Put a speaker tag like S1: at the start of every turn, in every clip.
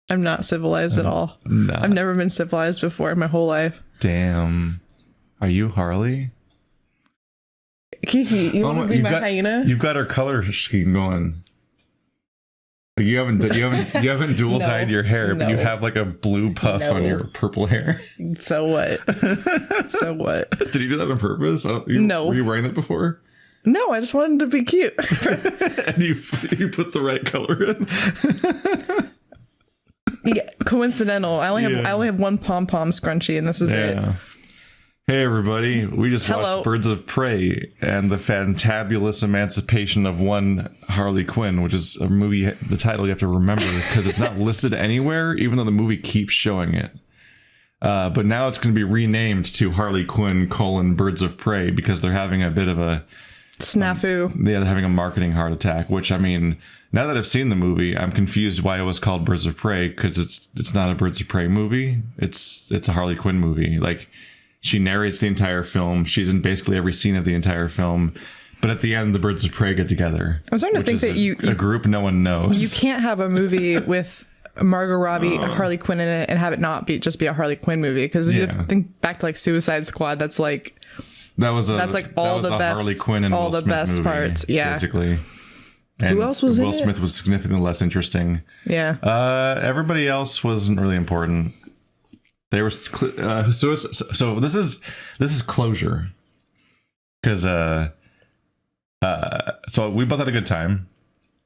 S1: I'm not civilized at all.
S2: Nah.
S1: I've never been civilized before in my whole life.
S2: Damn. Are you Harley?
S1: Kiki, you want to be my hyena?
S2: You've got our color scheme going. You haven't dual dyed your hair, but you have like a blue puff on your purple hair.
S1: So what? So what?
S2: Did you do that on purpose?
S1: No.
S2: Were you wearing that before?
S1: No, I just wanted to be cute.
S2: And you put the right color in.
S1: Yeah, coincidental. I only have one pom-pom scrunchie, and this is it.
S2: Hey everybody, we just watched Birds of Prey and the Fantabulous Emancipation of one Harley Quinn, which is a movie, the title you have to remember because it's not listed anywhere, even though the movie keeps showing it. But now it's going to be renamed to Harley Quinn: Birds of Prey because they're having a bit of a
S1: snafu.
S2: They're having a marketing heart attack, which, I mean, now that I've seen the movie, I'm confused why it was called Birds of Prey because it's not a Birds of Prey movie. It's a Harley Quinn movie. Like, she narrates the entire film. She's in basically every scene of the entire film. But at the end, the Birds of Prey get together.
S1: I'm starting to think that
S2: a group no one knows.
S1: You can't have a movie with Margot Robbie, Harley Quinn in it, and have it not be just be a Harley Quinn movie. Because if you think back to like Suicide Squad, that's like all the best
S2: Harley Quinn and
S1: all
S2: Will
S1: the
S2: Smith
S1: best
S2: movie,
S1: parts. Yeah,
S2: basically. And
S1: who else was in it?
S2: Will Smith was significantly less interesting.
S1: Yeah.
S2: Everybody else wasn't really important. They were so this is closure because so we both had a good time.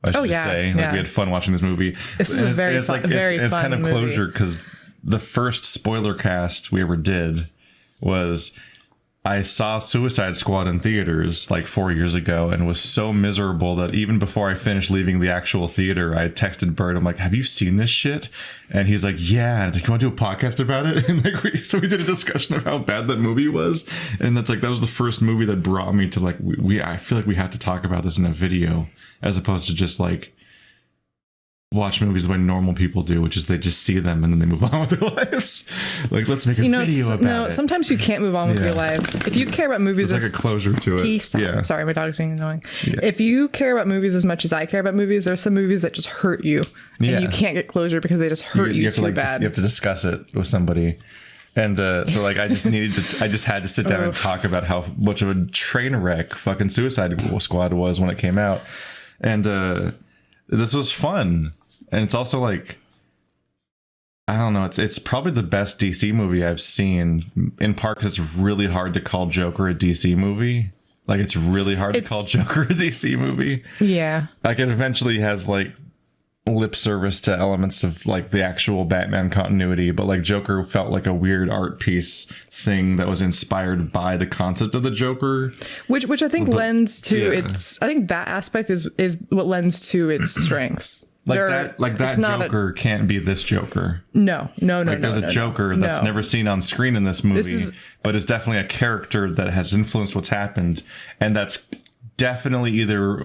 S2: I should just say we had fun watching this movie.
S1: This is a very fun
S2: kind of
S1: movie.
S2: Closure because the first spoiler cast we ever did was I saw Suicide Squad in theaters like 4 years ago and was so miserable that even before I finished leaving the actual theater, I texted Bert. I'm like, "Have you seen this shit?" And he's like, "Yeah." And it's like, "You want to do a podcast about it?" And like, we did a discussion of how bad that movie was. And that's like, that was the first movie that brought me to like, I feel like we have to talk about this in a video as opposed to just like watch movies the way normal people do, which is they just see them and then they move on with their lives. Like, let's make a video about it.
S1: Sometimes you can't move on with your life. If you care about movies,
S2: there's like a closure to it.
S1: Yeah. Sorry, my dog's being annoying. Yeah. If you care about movies as much as I care about movies, there are some movies that just hurt you, and you can't get closure because they just hurt you too bad.
S2: You have to discuss it with somebody. And so like I just had to sit down and talk about how much of a train wreck fucking Suicide Squad was when it came out. And this was fun. And it's also like, I don't know, it's probably the best DC movie I've seen, in part because it's really hard to call Joker a DC movie. Like, it's really hard to call Joker a DC movie.
S1: Yeah.
S2: Like, it eventually has like lip service to elements of like the actual Batman continuity, but like Joker felt like a weird art piece thing that was inspired by the concept of the Joker,
S1: which I think lends to its, I think that aspect is what lends to its strengths.
S2: That Joker can't be this Joker.
S1: No.
S2: There's a Joker that's never seen on screen in this movie, but is definitely a character that has influenced what's happened, and that's definitely either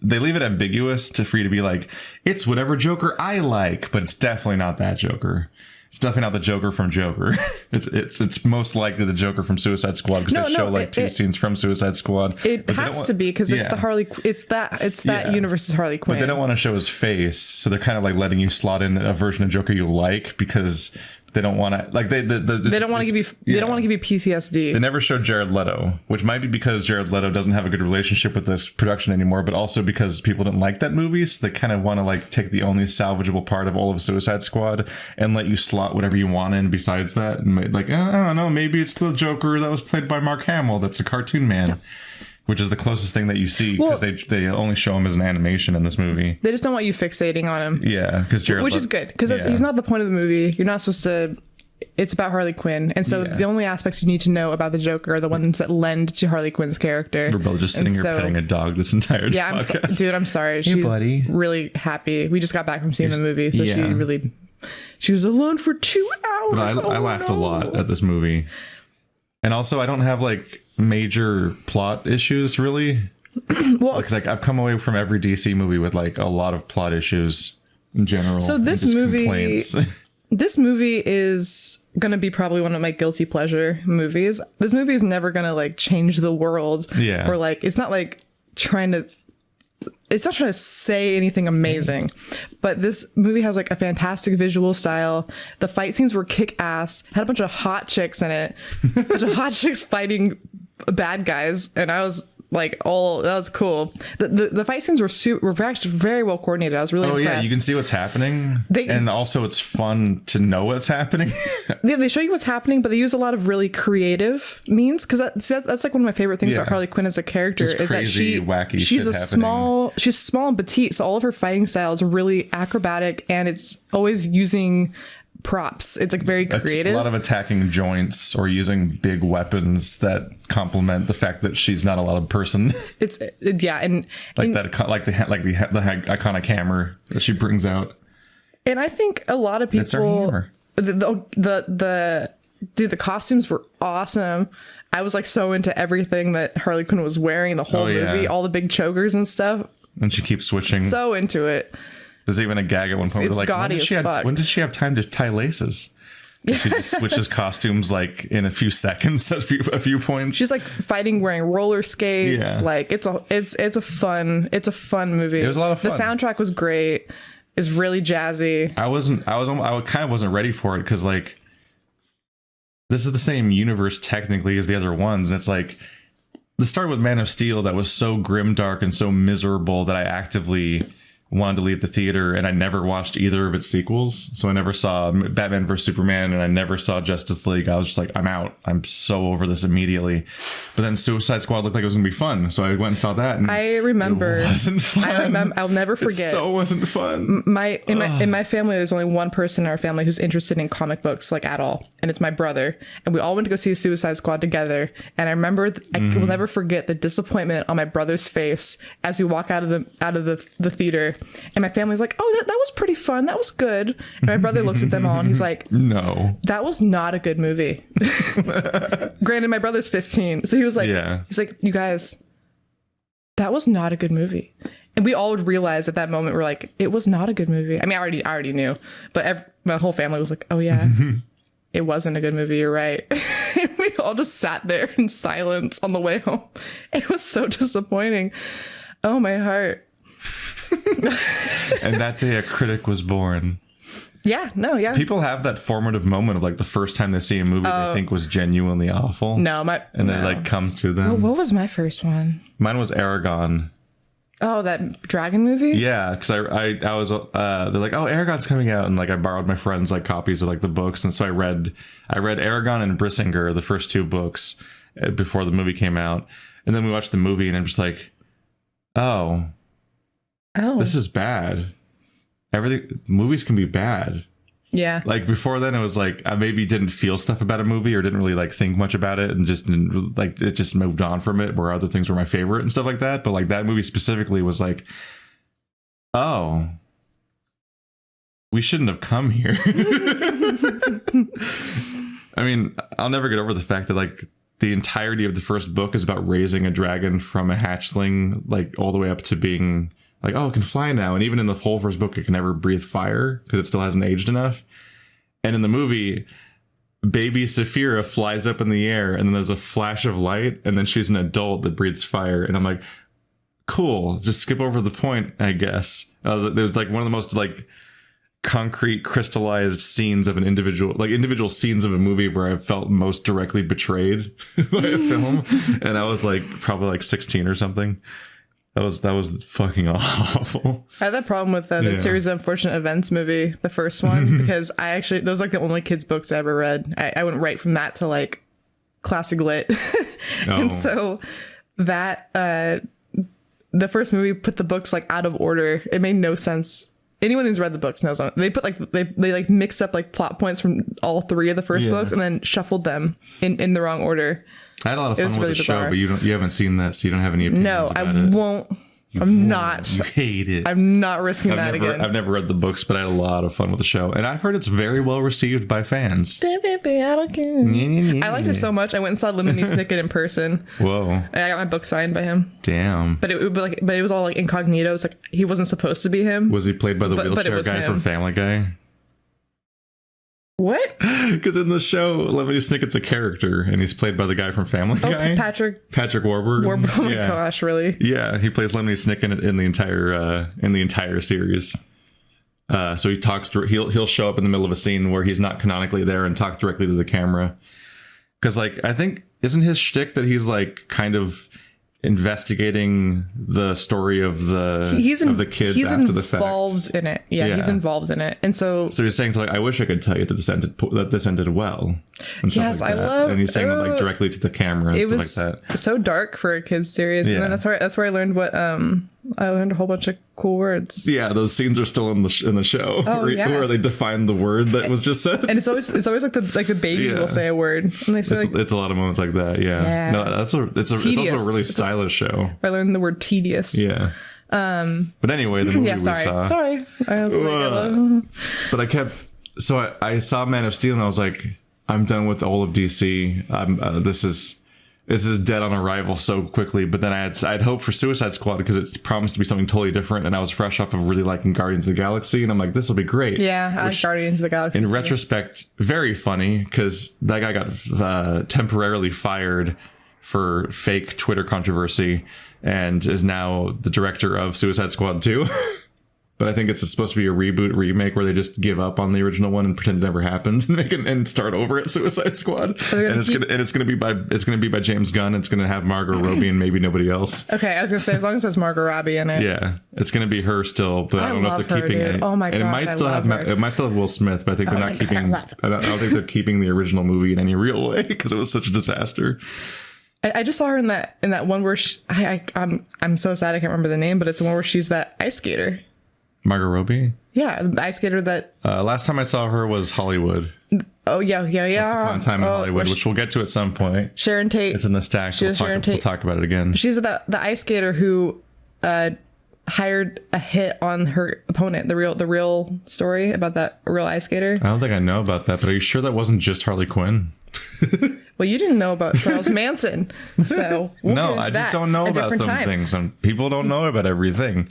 S2: they leave it ambiguous for you to be like, it's whatever Joker I like, but it's definitely not that Joker. It's definitely not the Joker from Joker. It's most likely the Joker from Suicide Squad because they show two scenes from Suicide Squad.
S1: It has to be because it's the Harley. It's that universe's Harley Quinn.
S2: But they don't want to show his face, so they're kind of like letting you slot in a version of Joker you like because they don't want to like they don't want to give you they don't want to give you PTSD. They never showed Jared Leto, which might be because Jared Leto doesn't have a good relationship with this production anymore, but also because people didn't like that movie, so they kind of want to like take the only salvageable part of all of Suicide Squad and let you slot whatever you want in besides that, and like, I don't know, maybe it's the Joker that was played by Mark Hamill that's a cartoon man. Which is the closest thing that you see because they only show him as an animation in this movie. They just don't want you fixating on him. Yeah, because which is good because he's not the point of the movie. You're not supposed to. It's about Harley Quinn, and so the only aspects you need to know about the Joker are the ones that lend to Harley Quinn's character. We're both just sitting here petting a dog this entire podcast. I'm sorry. She's really happy. We just got back from seeing the movie, so she was alone for 2 hours. But I laughed a lot at this movie, and also I don't have like major plot issues really. Well, because like I've come away from every DC movie with like a lot of plot issues in general. So this movie is gonna be probably one of my guilty pleasure movies. This movie is never gonna like change the world. Yeah. Or like it's not like trying to
S1: it's not trying to say anything amazing, but this movie has like a fantastic visual style. The fight scenes were kick ass, had a bunch of hot chicks in it, a bunch of hot chicks fighting bad guys, and I was like, oh, that was cool. The fight scenes were actually very well coordinated. I was really impressed.
S2: Yeah, you can see what's happening, and also it's fun to know what's happening.
S1: They show you what's happening, but they use a lot of really creative means, because that's like one of my favorite things about Harley Quinn as a character.
S2: Just
S1: is
S2: crazy,
S1: that
S2: wacky
S1: she's
S2: shit
S1: happening. She's small and petite, so all of her fighting styles are really acrobatic, and it's always using props. It's like very creative.
S2: A lot of attacking joints or using big weapons that complement the fact that she's not a lot of person.
S1: And
S2: the iconic hammer that she brings out.
S1: And I think a lot of people.
S2: That's her hammer.
S1: The costumes were awesome. I was like so into everything that Harley Quinn was wearing the whole movie, all the big chokers and stuff.
S2: And she keeps switching.
S1: So into it.
S2: There's even a gag at one point where like, when did she have time to tie laces? She just switches costumes like in a few seconds, a few points.
S1: She's like fighting wearing roller skates. Yeah. Like it's a fun movie.
S2: It was a lot of fun.
S1: The soundtrack was great. It's really jazzy.
S2: I kind of wasn't ready for it, because like this is the same universe technically as the other ones, and it's like the start with Man of Steel that was so grimdark and so miserable that I actively wanted to leave the theater, and I never watched either of its sequels. So I never saw Batman vs Superman, and I never saw Justice League. I was just like, I'm out. I'm so over this immediately. But then Suicide Squad looked like it was gonna be fun, so I went and saw that. And
S1: I remember
S2: it wasn't fun.
S1: I'll never forget.
S2: It so wasn't fun.
S1: In my family, there's only one person in our family who's interested in comic books like at all, and it's my brother. And we all went to go see Suicide Squad together. And I remember I will never forget the disappointment on my brother's face as we walk out of the theater. And my family's like, oh, that was pretty fun. That was good. And my brother looks at them all and he's like,
S2: no,
S1: that was not a good movie. Granted, my brother's 15. So he was like, he's like, you guys, that was not a good movie. And we all would realize at that moment, we're like, it was not a good movie. I mean, I already knew, but my whole family was like, oh yeah, it wasn't a good movie. You're right. And we all just sat there in silence on the way home. It was so disappointing. Oh, my heart.
S2: And that day a critic was born.
S1: Yeah.
S2: People have that formative moment of like the first time they see a movie they think was genuinely awful.
S1: Then
S2: it like comes to them.
S1: Well, what was my first one?
S2: Mine was Aragon.
S1: Oh, that dragon movie?
S2: Yeah, because I was they're like, oh, Aragon's coming out, and like I borrowed my friends like copies of like the books, and so I read Aragon and Brissinger, the first two books, before the movie came out, and then we watched the movie, and I'm just like, oh, this is bad. Movies can be bad.
S1: Yeah.
S2: Like before then, it was like I maybe didn't feel stuff about a movie or didn't really like think much about it, and just didn't, like it just moved on from it, where other things were my favorite and stuff like that. But like that movie specifically was like, oh, we shouldn't have come here. I mean, I'll never get over the fact that like the entirety of the first book is about raising a dragon from a hatchling, like all the way up to being like, oh, it can fly now. And even in the whole first book, it can never breathe fire because it still hasn't aged enough. And in the movie, baby Saphira flies up in the air, and then there's a flash of light, and then she's an adult that breathes fire. And I'm like, cool, just skip over the point, I guess. There's like one of the most like concrete crystallized scenes of an individual scenes of a movie where I felt most directly betrayed by a film. And I was like probably like 16 or something. That was fucking awful.
S1: I had that problem with the Series of Unfortunate Events movie, the first one, because those are like the only kids' books I ever read. I went right from that to like classic lit. And so that the first movie put the books like out of order. It made no sense. Anyone who's read the books knows they put like they like mixed up like plot points from all three of the first books and then shuffled them in the wrong order.
S2: I had a lot of fun with the show, but you haven't seen that, so you don't have any opinions about it.
S1: No, I won't. I'm not.
S2: You hate it.
S1: I'm not risking that again.
S2: I've never read the books, but I had a lot of fun with the show, and I've heard it's very well received by fans.
S1: I don't care. I liked it so much. I went and saw Lemony Snicket in person.
S2: Whoa!
S1: And I got my book signed by him.
S2: Damn.
S1: But it was all like incognito. It's like he wasn't supposed to be him.
S2: Was he played by the wheelchair guy from Family Guy?
S1: What?
S2: Because in the show, Lemony Snicket's a character, and he's played by the guy from Family Guy. Patrick Warburton.
S1: Oh my gosh, really?
S2: Yeah, he plays Lemony Snicket in the entire series. So he talks. He'll show up in the middle of a scene where he's not canonically there and talk directly to the camera. Because like I think isn't his shtick that he's like kind of investigating the story of the kids after the fact. He's
S1: involved in it. Yeah, he's involved in it, and so
S2: he's saying to like, I wish I could tell you that this ended well.
S1: Yes, like I love.
S2: And he's saying it like directly to the camera and stuff like that.
S1: So dark for a kid's series, and then that's where I learned what I learned a whole bunch of cool words.
S2: Yeah, those scenes are still in the show where they define the word that was just said.
S1: And it's always like the baby will say a word, and they say
S2: it's a lot of moments like that. Yeah. No, it's also a really stylish show.
S1: I learned the word tedious.
S2: Yeah. But anyway, the movie we saw.
S1: Sorry. I was
S2: but I saw Man of Steel and I was like, I'm done with all of DC. This is dead on arrival so quickly. But then I'd hoped for Suicide Squad because it promised to be something totally different, and I was fresh off of really liking Guardians of the Galaxy, and I'm like, this will be great.
S1: Yeah, I like Guardians of the Galaxy.
S2: In retrospect, very funny because that guy got temporarily fired for fake Twitter controversy and is now the director of Suicide Squad 2. But I think it's supposed to be a remake where they just give up on the original one and pretend it never happened and start over at Suicide Squad. It's gonna be by James Gunn. It's gonna have Margot Robbie and maybe nobody else.
S1: Okay, I was gonna say as long as it has Margot Robbie in it.
S2: Yeah, it's gonna be her still, but I don't know if they're keeping it.
S1: Oh my gosh,
S2: and it might still have Will Smith, but I think they're not keeping. I don't think they're keeping the original movie in any real way because it was such a disaster.
S1: I just saw her in that one where I'm so sad I can't remember the name, but it's the one where she's that ice skater.
S2: Margot Robbie?
S1: Yeah, the ice skater that...
S2: last time I saw her was Hollywood.
S1: Oh, yeah.
S2: Once Upon a Time in Hollywood, which we'll get to at some point.
S1: Sharon Tate.
S2: It's in the stack. We'll talk about it again.
S1: She's the ice skater who hired a hit on her opponent, the real story about that real ice skater.
S2: I don't think I know about that, but are you sure that wasn't just Harley Quinn?
S1: Well, you didn't know about Charles Manson, so
S2: no, I just don't know about some things. Some people don't know about everything.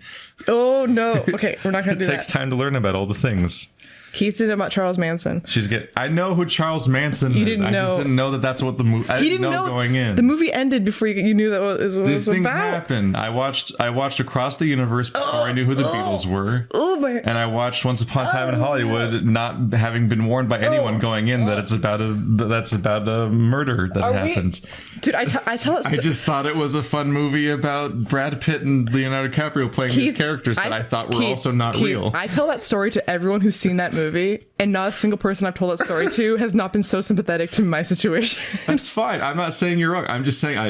S1: Oh no! Okay, we're not going to do that.
S2: It takes time to learn about all the things.
S1: Keith didn't know about Charles Manson.
S2: I know who Charles Manson is. I just didn't know that that's what the movie. I didn't know going in.
S1: The movie ended before you knew that what it was about.
S2: These things happen. I watched Across the Universe before I knew who the Beatles were. And I watched Once Upon a Time in Hollywood, not having been warned by anyone going in that it's about a murder that happened.
S1: Dude, I tell it.
S2: I just thought it was a fun movie about Brad Pitt and Leonardo DiCaprio playing these characters that I thought were also not real.
S1: I tell that story to everyone who's seen that movie, and not a single person I've told that story to has not been so sympathetic to my situation.
S2: That's fine. I'm not saying you're wrong. I'm just saying I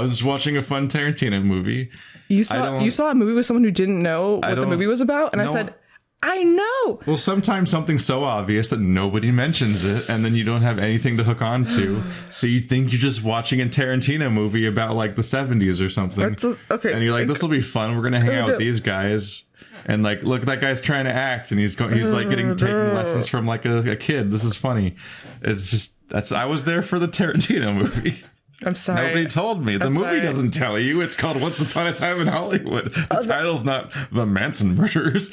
S2: was watching a fun Tarantino movie.
S1: You saw a movie with someone who didn't know what the movie was about, and I said, I know.
S2: Well, sometimes something's so obvious that nobody mentions it, and then you don't have anything to hook on to, so you think you're just watching a Tarantino movie about like the 70s or something.
S1: Okay.
S2: And you're like, this will be funny. We're gonna hang out with these guys. And like, look, that guy's trying to act, and he's like taking lessons from like a kid. This is funny. It's just I was there for the Tarantino movie.
S1: I'm sorry.
S2: Nobody told me. The movie doesn't tell you. It's called Once Upon a Time in Hollywood. The title's not The Manson Murders.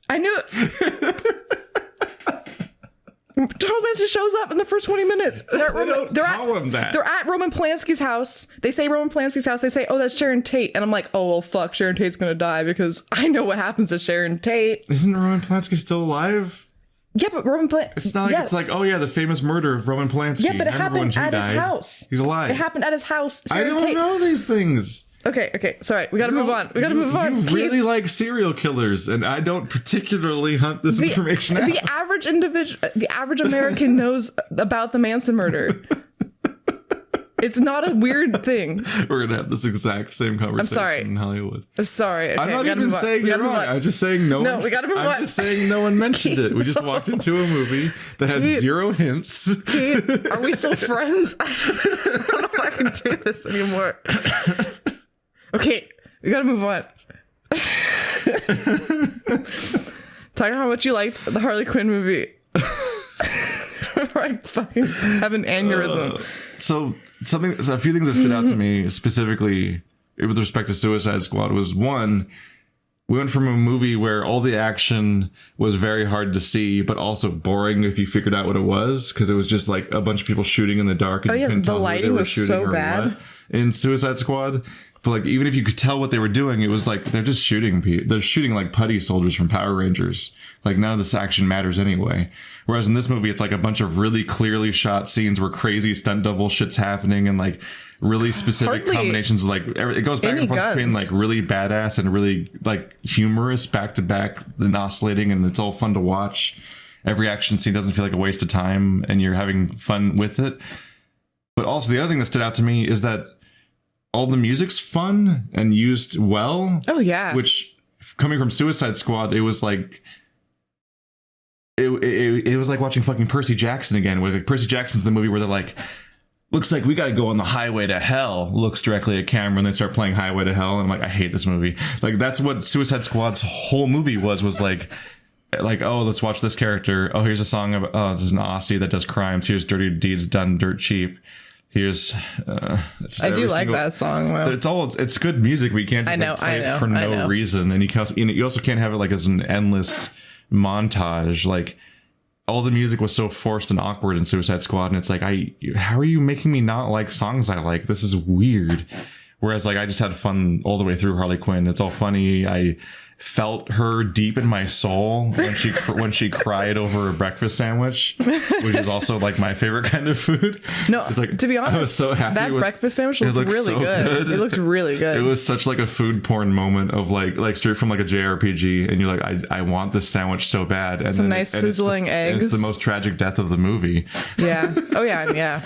S1: I knew it. Charles Manson shows up in the first 20 minutes. They're at Roman Polanski's house. They say Roman Polanski's house. They say, oh, that's Sharon Tate. And I'm like, oh, well, fuck, Sharon Tate's going to die because I know what happens to Sharon Tate.
S2: Isn't Roman Polanski still alive?
S1: Yeah, but Roman Polanski...
S2: It's not like it's like, oh, yeah, the famous murder of Roman Polanski.
S1: Yeah, but it happened at his house.
S2: He's alive.
S1: It happened at his house.
S2: I don't know these things.
S1: Okay. Sorry, we gotta move on.
S2: You really like serial killers, and I don't particularly hunt this information out.
S1: The average American knows about the Manson murder. It's not a weird thing.
S2: We're gonna have this exact same conversation in Hollywood.
S1: I'm sorry. Okay,
S2: I'm not even saying you're wrong. I'm just saying no.
S1: No, we gotta move on.
S2: I'm just saying no one mentioned it. We just walked into a movie that had zero hints.
S1: Are we still friends? I don't know if I can do this anymore. Okay, we gotta move on. Talk about how much you liked the Harley Quinn movie. Before I fucking have an aneurysm.
S2: So a few things that stood out to me specifically with respect to Suicide Squad was one, We went from a movie where all the action was very hard to see, but also boring if you figured out what it was, because it was just like a bunch of people shooting in the dark. And you couldn't
S1: the
S2: tell
S1: lighting was so bad
S2: in Suicide Squad. But like, even if you could tell what they were doing, it was like they're just shooting people. They're shooting like putty soldiers from Power Rangers. Like, none of this action matters anyway. Whereas in this movie, it's like a bunch of really clearly shot scenes where crazy stunt double shit's happening, and like really specific combinations. Like, it goes back and forth between like really badass and really like humorous back to back and oscillating, and it's all fun to watch. Every action scene doesn't feel like a waste of time, and you're having fun with it. But also, the other thing that stood out to me is that all the music's fun and used well.
S1: Oh yeah.
S2: Which, coming from Suicide Squad, it was like it was like watching fucking Percy Jackson again. Where like Percy Jackson's the movie where they're like, looks like we got to go on the highway to hell. Looks directly at camera, and they start playing Highway to Hell, and I'm like, I hate this movie. Like, that's what Suicide Squad's whole movie was like, oh, let's watch this character. Oh, here's a song of, oh, this is an Aussie that does crimes. Here's dirty deeds done dirt cheap. Here's
S1: I do like that song though.
S2: It's good music, but you can't just play it for no reason. And you also can't have it like as an endless montage. Like, all the music was so forced and awkward in Suicide Squad, and it's like, how are you making me not like songs I like? This is weird. Whereas like, I just had fun all the way through Harley Quinn. It's all funny. I felt her deep in my soul when she cried over a breakfast sandwich, which is also like my favorite kind of food.
S1: No,
S2: it's like,
S1: to be honest,
S2: I was so happy
S1: that breakfast sandwich looked really good. It looked really good.
S2: It was such like a food porn moment of like straight from like a JRPG, and you're like, I want this sandwich so bad. And
S1: some nice sizzling eggs.
S2: It's the most tragic death of the movie.
S1: Yeah. Oh yeah, yeah.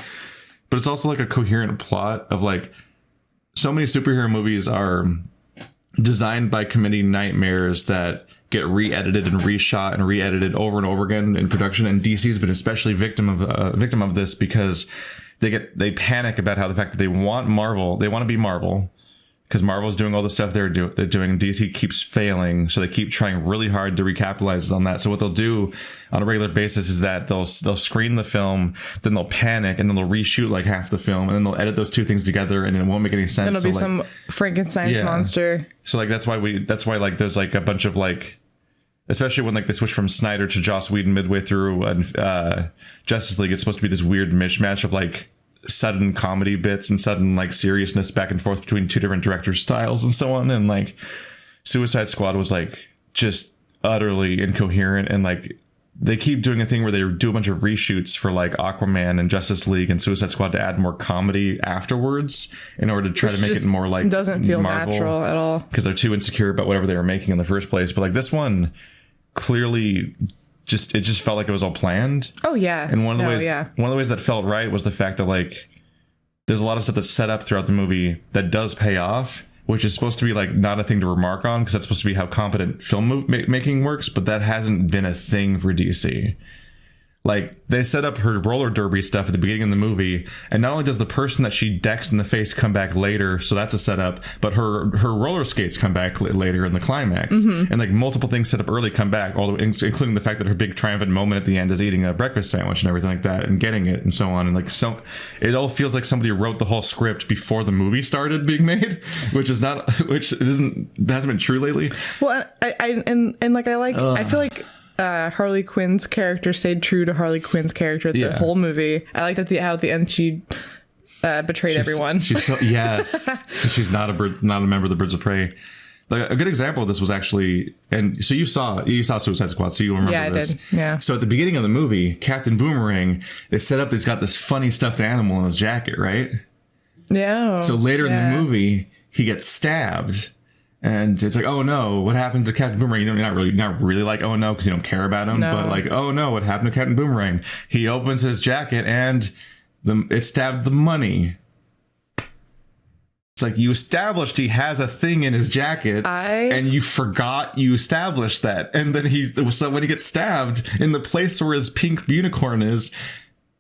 S2: But it's also like a coherent plot of like, so many superhero movies are designed by committing nightmares that get re-edited and reshot and re-edited over and over again in production, and DC's been especially victim of this, because they panic about how the fact that they want to be Marvel, because Marvel's doing all the stuff they're doing, and DC keeps failing, so they keep trying really hard to recapitalize on that. So what they'll do on a regular basis is that they'll screen the film, then they'll panic, and then they'll reshoot like half the film, and then they'll edit those two things together, and it won't make any sense.
S1: Then it'll be some Frankenstein's monster.
S2: So like, that's why like there's like a bunch of like, especially when like they switch from Snyder to Joss Whedon midway through Justice League, it's supposed to be this weird mishmash of like sudden comedy bits and sudden like seriousness back and forth between two different directors' styles and so on. And like, Suicide Squad was like just utterly incoherent, and like they keep doing a thing where they do a bunch of reshoots for like Aquaman and Justice League and Suicide Squad to add more comedy afterwards in order to try to make it more like
S1: doesn't feel
S2: Marvel,
S1: natural at all,
S2: because they're too insecure about whatever they were making in the first place. But like, this one clearly it just felt like it was all planned.
S1: Oh yeah.
S2: And one of the ways that felt right was the fact that like, there's a lot of stuff that's set up throughout the movie that does pay off, which is supposed to be like not a thing to remark on, because that's supposed to be how competent film making works, but that hasn't been a thing for DC. Like, they set up her roller derby stuff at the beginning of the movie, and not only does the person that she decks in the face come back later, so that's a setup, but her roller skates come back later in the climax. Mm-hmm. And like, multiple things set up early come back, all the way, including the fact that her big triumphant moment at the end is eating a breakfast sandwich and everything like that, and getting it and so on. And like, so it all feels like somebody wrote the whole script before the movie started being made, which hasn't been true lately.
S1: Well, I feel like Harley Quinn's character stayed true to Harley Quinn's character the whole movie. I liked how at the end she betrayed everyone.
S2: She's she's not a member of the Birds of Prey. Like, a good example of this was actually, and so you saw Suicide Squad, so you remember this.
S1: I did. Yeah.
S2: So at the beginning of the movie, Captain Boomerang, they set up, he's got this funny stuffed animal in his jacket, right?
S1: Yeah.
S2: So later in the movie, he gets stabbed. And it's like, oh no, what happened to Captain Boomerang? You know, not really like, oh no, because you don't care about him. No. But like, oh no, what happened to Captain Boomerang? He opens his jacket and it stabbed the money. It's like, you established he has a thing in his jacket, and you forgot you established that. And then so when he gets stabbed in the place where his pink unicorn is,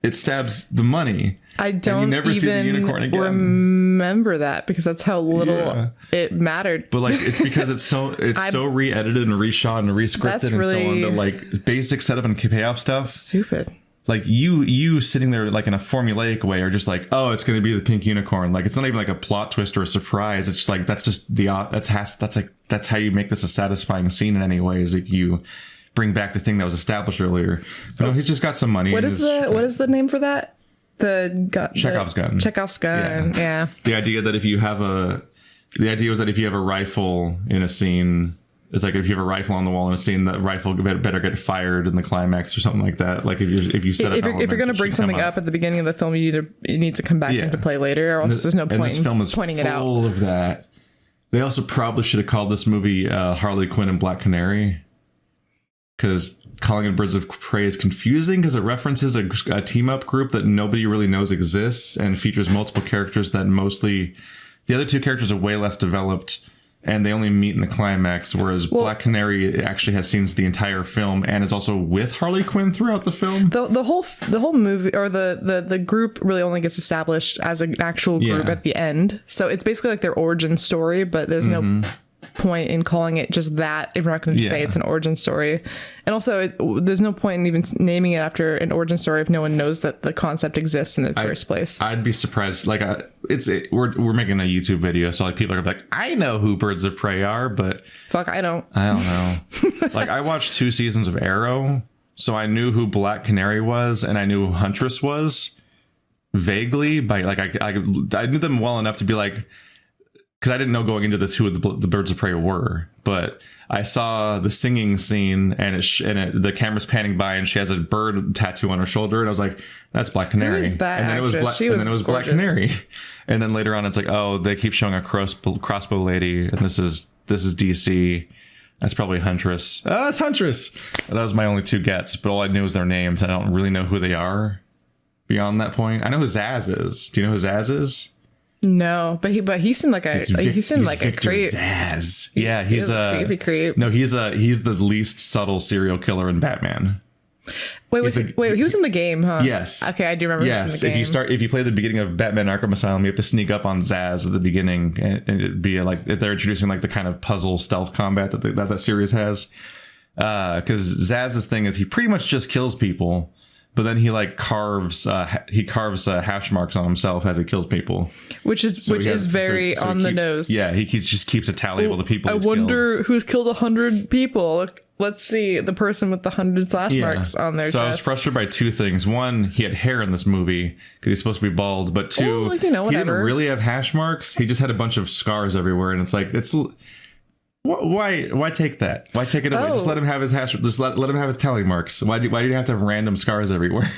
S2: it stabs the money.
S1: I don't never see the unicorn again. Remember that, because that's how little it mattered.
S2: But like, it's because it's so re-edited and reshot and rescripted and so on, that like basic setup and payoff stuff.
S1: Stupid.
S2: like you sitting there like in a formulaic way are just like, oh, it's going to be the pink unicorn. Like it's not even like a plot twist or a surprise. It's just like that's how you make this a satisfying scene in any way, is like you bring back the thing that was established earlier. But no, he's just got some money.
S1: What is the name for that?
S2: Chekhov's gun.
S1: Chekhov's gun. Yeah.
S2: The idea was that if you have a rifle in a scene, it's like if you have a rifle on the wall in a scene, that rifle better get fired in the climax or something like that. Like if you set up,
S1: if you're going to bring something up at the beginning of the film, it needs to come back into play later, or else there's no point in pointing it out.
S2: Full of that. They also probably should have called this movie Harley Quinn and Black Canary, because calling it Birds of Prey is confusing because it references a team up group that nobody really knows exists and features multiple characters that mostly the other two characters are way less developed. And they only meet in the climax, whereas Black Canary actually has scenes the entire film and is also with Harley Quinn throughout the film.
S1: The whole movie, or the group, really only gets established as an actual group at the end. So it's basically like their origin story, but there's no point in calling it just that if we're not going to say it's an origin story. And also there's no point in even naming it after an origin story if no one knows that the concept exists in the first place.
S2: I'd be surprised. Like we're making a YouTube video, so like people are like, I know who Birds of Prey are, but
S1: fuck, I don't
S2: know. Like I watched 2 seasons of Arrow, so I knew who Black Canary was and I knew who Huntress was vaguely, by like I knew them well enough to be like, because I didn't know going into this who the Birds of Prey were, but I saw the singing scene and the camera's panning by and she has a bird tattoo on her shoulder, and I was like, that's Black Canary.
S1: Who is that?
S2: And then it was Black Canary, and then later on it's like, oh, they keep showing a crossbow lady, and this is DC. That's probably Huntress. Oh, that's Huntress. That was my only 2 gets, but all I knew was their names. I don't really know who they are beyond that point. I know who Zaz is. Do you know who Zaz is?
S1: No, but he seemed like a creep.
S2: Zaz. Yeah, he's a
S1: creepy creep.
S2: No, he's the least subtle serial killer in Batman.
S1: He was in the game, huh?
S2: Yes.
S1: Okay, I do remember.
S2: Yes, if you play the beginning of Batman Arkham Asylum, you have to sneak up on Zaz at the beginning, and it'd be like they're introducing like the kind of puzzle stealth combat that series has. Because Zaz's thing is he pretty much just kills people. But then he like carves hash marks on himself as he kills people, which is
S1: very on the nose.
S2: Yeah, he just keeps a tally of all the people.
S1: I wonder who's killed 100 people. Let's see, the person with the 100 slash marks on their chest.
S2: So I was frustrated by 2 things. One, he had hair in this movie because he's supposed to be bald. But 2, he didn't really have hash marks. He just had a bunch of scars everywhere, and it's like Why take that? Why take it away? Just let him have his hash. Just let him have his tally marks. Why do you have to have random scars everywhere?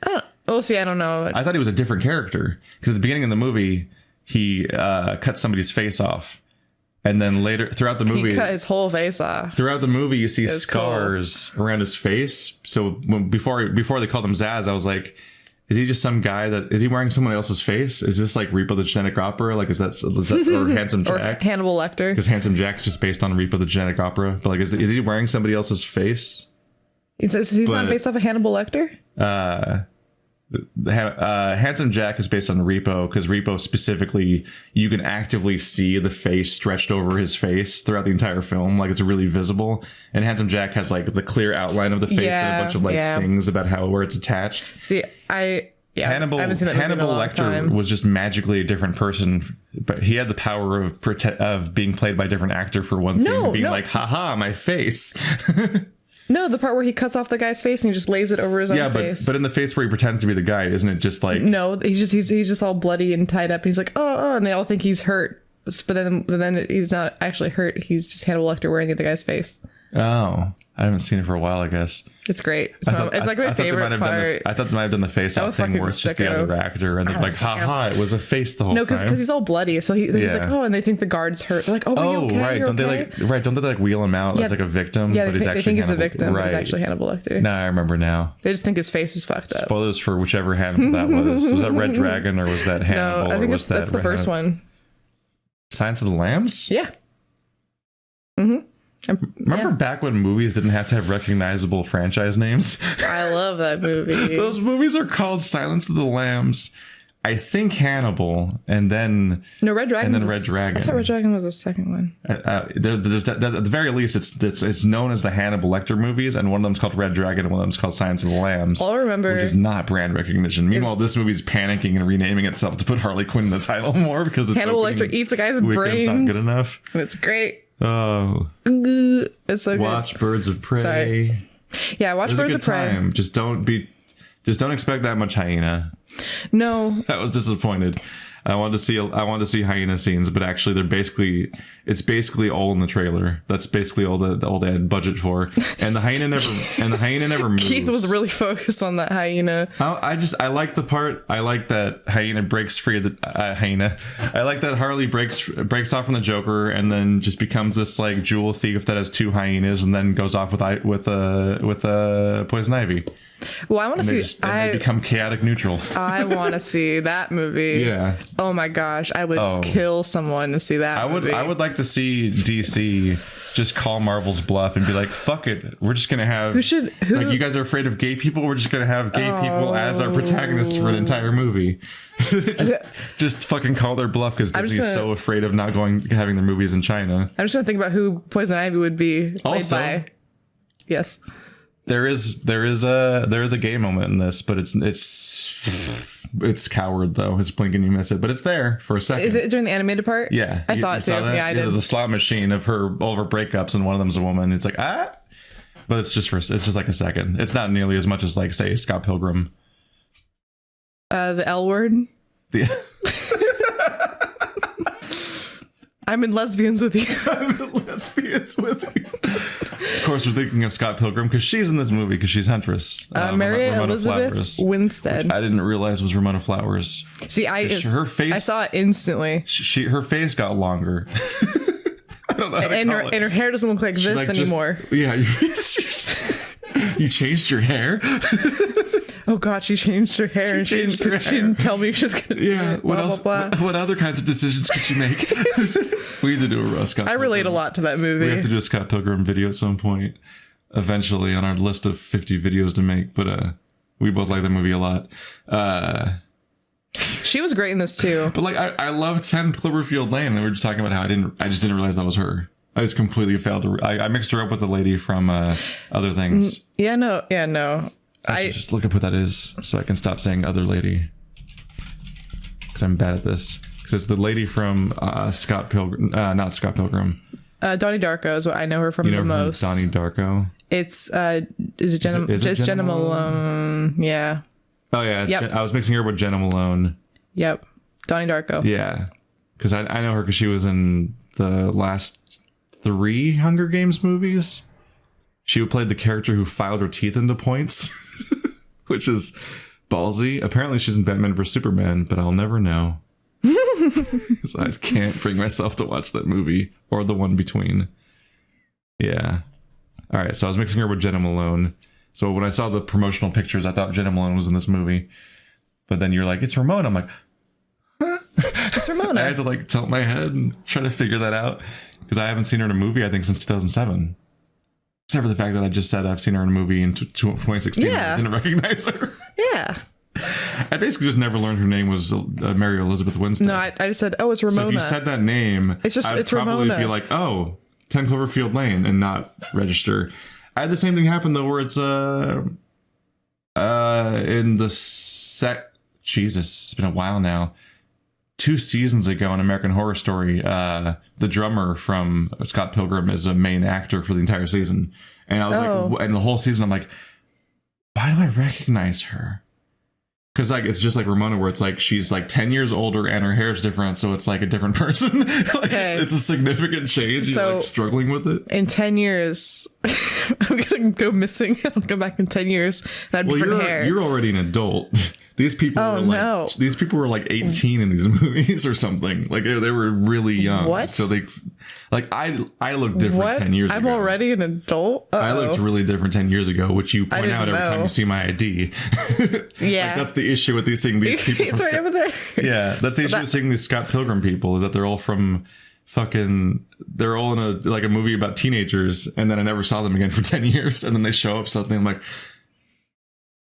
S1: I don't know.
S2: I thought he was a different character because at the beginning of the movie he cut somebody's face off, and then later throughout the movie
S1: he cut his whole face off.
S2: Throughout the movie you see scars around his face. So before they called him Zaz, I was like, is he just some guy is he wearing someone else's face? Is this like Repo the Genetic Opera? Like, is that or Handsome Jack?
S1: Or Hannibal Lecter? Because
S2: Handsome Jack's just based on Repo the Genetic Opera. But like, is he wearing somebody else's face?
S1: He's not based off of Hannibal Lecter?
S2: Handsome Jack is based on Repo because Repo specifically, you can actively see the face stretched over his face throughout the entire film. Like it's really visible. And Handsome Jack has like the clear outline of the face and a bunch of things about where it's attached.
S1: See, Hannibal
S2: Lecter was just magically a different person, but he had the power of being played by a different actor for one scene, like, haha, my face.
S1: No, the part where he cuts off the guy's face and he just lays it over his own face.
S2: But in the face where he pretends to be the guy, isn't it just like...
S1: No, he's just all bloody and tied up. He's like, oh, and they all think he's hurt. But then he's not actually hurt. He's just Hannibal Lecter wearing the other guy's face.
S2: Oh, I haven't seen it for a while, I guess.
S1: It's great. It's like my favorite part.
S2: I thought they might have done the face-off thing where it's just the other actor, and they're like, haha, it was a face the whole time.
S1: No, because he's all bloody. So he's like, oh, and they think the guard's hurt. They're like, oh, are you okay?
S2: Right. Don't they like wheel him out as like a victim?
S1: Yeah,
S2: but
S1: they think he's a victim, but he's actually Hannibal Lecter.
S2: No, I remember now.
S1: They just think his face is fucked up.
S2: Spoilers for whichever Hannibal that was. Was that Red Dragon or was that Hannibal?
S1: No, I think that's the first one.
S2: Silence of the Lambs?
S1: Yeah. Mm-hmm.
S2: Remember back when movies didn't have to have recognizable franchise names?
S1: I love that movie.
S2: Those movies are called Silence of the Lambs. I think Hannibal, and then
S1: Red Dragon.
S2: And then Red Dragon.
S1: I thought Red Dragon was the second one.
S2: At the very least, it's known as the Hannibal Lecter movies, and one of them's called Red Dragon, and one of them's called Silence of the Lambs.
S1: All I remember,
S2: which is not brand recognition. Meanwhile, this movie's panicking and renaming itself to put Harley Quinn in the title more because it's
S1: Hannibal Lecter eats a guy's brains.
S2: Not good enough.
S1: It's great.
S2: Oh,
S1: it's so good.
S2: Watch Birds of Prey.
S1: Sorry. Yeah, watch Birds of Prey.
S2: Time. Just don't expect that much hyena.
S1: No,
S2: I was disappointed. I wanted to see hyena scenes, but actually it's basically all in the trailer. That's basically all they had budget for. And the hyena never moves.
S1: Keith was really focused on that hyena.
S2: I like the part. I like that hyena breaks free of the hyena. I like that Harley breaks off from the Joker and then just becomes this like jewel thief that has 2 hyenas and then goes off with Poison Ivy.
S1: Well, I want to see.
S2: They become chaotic neutral.
S1: I want to see that movie.
S2: Yeah.
S1: Oh my gosh, I would kill someone to see that. Movie.
S2: I would like to see DC just call Marvel's bluff and be like, "Fuck it, we're just gonna have like you guys are afraid of gay people. We're just gonna have gay people as our protagonists for an entire movie." just fucking call their bluff because Disney's so afraid of not having their movies in China.
S1: I'm just gonna think about who Poison Ivy would be played by. Yes.
S2: There is a gay moment in this, but it's coward though. It's blink and you miss it, but it's there for a second.
S1: Is it during the animated part?
S2: Yeah,
S1: I saw it too. Yeah, I did.
S2: There's a slot machine of all of her breakups, and one of them's a woman. It's like but it's just like a second. It's not nearly as much as like say Scott Pilgrim.
S1: The L word. I'm in lesbians with you.
S2: I'm in lesbians with you. Of course, we're thinking of Scott Pilgrim because she's in this movie because she's Huntress.
S1: Mary Elizabeth Winstead.
S2: I didn't realize it was Ramona Flowers.
S1: See, her face. I saw it instantly.
S2: Her face got longer. I don't know.
S1: And her hair doesn't look like this anymore.
S2: You changed your hair.
S1: Oh God, she changed her hair and she didn't tell me she was gonna.
S2: Yeah. What else? What other kinds of decisions could she make? We need to do a Scott.
S1: I relate a lot to that movie.
S2: We have to do a Scott Pilgrim video at some point, eventually, on our list of 50 videos to make. But we both like that movie a lot.
S1: She was great in this too.
S2: But like, I love 10 Cloverfield Lane, and we were just talking about how I just didn't realize that was her. I just completely failed to. I mixed her up with the lady from Other Things.
S1: No.
S2: I should just look up what that is so I can stop saying other lady. Because I'm bad at this. Because it's the lady from Scott Pilgrim. Not Scott Pilgrim.
S1: Donnie Darko is what I know her from the most.
S2: Donnie Darko?
S1: It's, is it Jenna Malone? Yeah.
S2: Oh, yeah. I was mixing her with Jenna Malone.
S1: Yep. Donnie Darko.
S2: Yeah. Because I know her because she was in the last 3 Hunger Games movies. She played the character who filed her teeth into points, which is ballsy. Apparently she's in Batman vs Superman, but I'll never know. Because I can't bring myself to watch that movie or the one between. Yeah. All right, so I was mixing her with Jenna Malone. So when I saw the promotional pictures, I thought Jenna Malone was in this movie. But then you're like, it's Ramona. I'm like, huh?
S1: It's Ramona.
S2: I had to like tilt my head and try to figure that out. Because I haven't seen her in a movie, I think, since 2007. Except for the fact that I just said I've seen her in a movie in 2016 and I didn't recognize her.
S1: Yeah.
S2: I basically just never learned her name was Mary Elizabeth Winstead.
S1: No, I just said, it's Ramona.
S2: So if you said that name, I'd probably be like, 10 Cloverfield Lane and not register. I had the same thing happen though, where it's in the Jesus, it's been a while now. 2 seasons ago in American Horror Story, the drummer from Scott Pilgrim is a main actor for the entire season. And I was like, and the whole season, I'm like, why do I recognize her? Because like it's just like Ramona, where it's like she's like 10 years older and her hair's different, so it's like a different person. It's a significant change. So you're like struggling with it.
S1: In 10 years, I'm gonna go missing. I'll go back in 10 years and have different hair.
S2: You're already an adult. These people were like 18 in these movies or something. Like they were really young.
S1: What?
S2: So they like I looked different 10 years ago.
S1: I'm already an adult.
S2: I looked really different 10 years ago, which you point out every time you see my ID.
S1: Yeah.
S2: Like that's the issue with these people.
S1: It's right over there.
S2: Yeah, that's the issue with seeing these Scott Pilgrim people is that they're all from they're all in a movie about teenagers, and then I never saw them again for 10 years, and then they show up something. I'm like,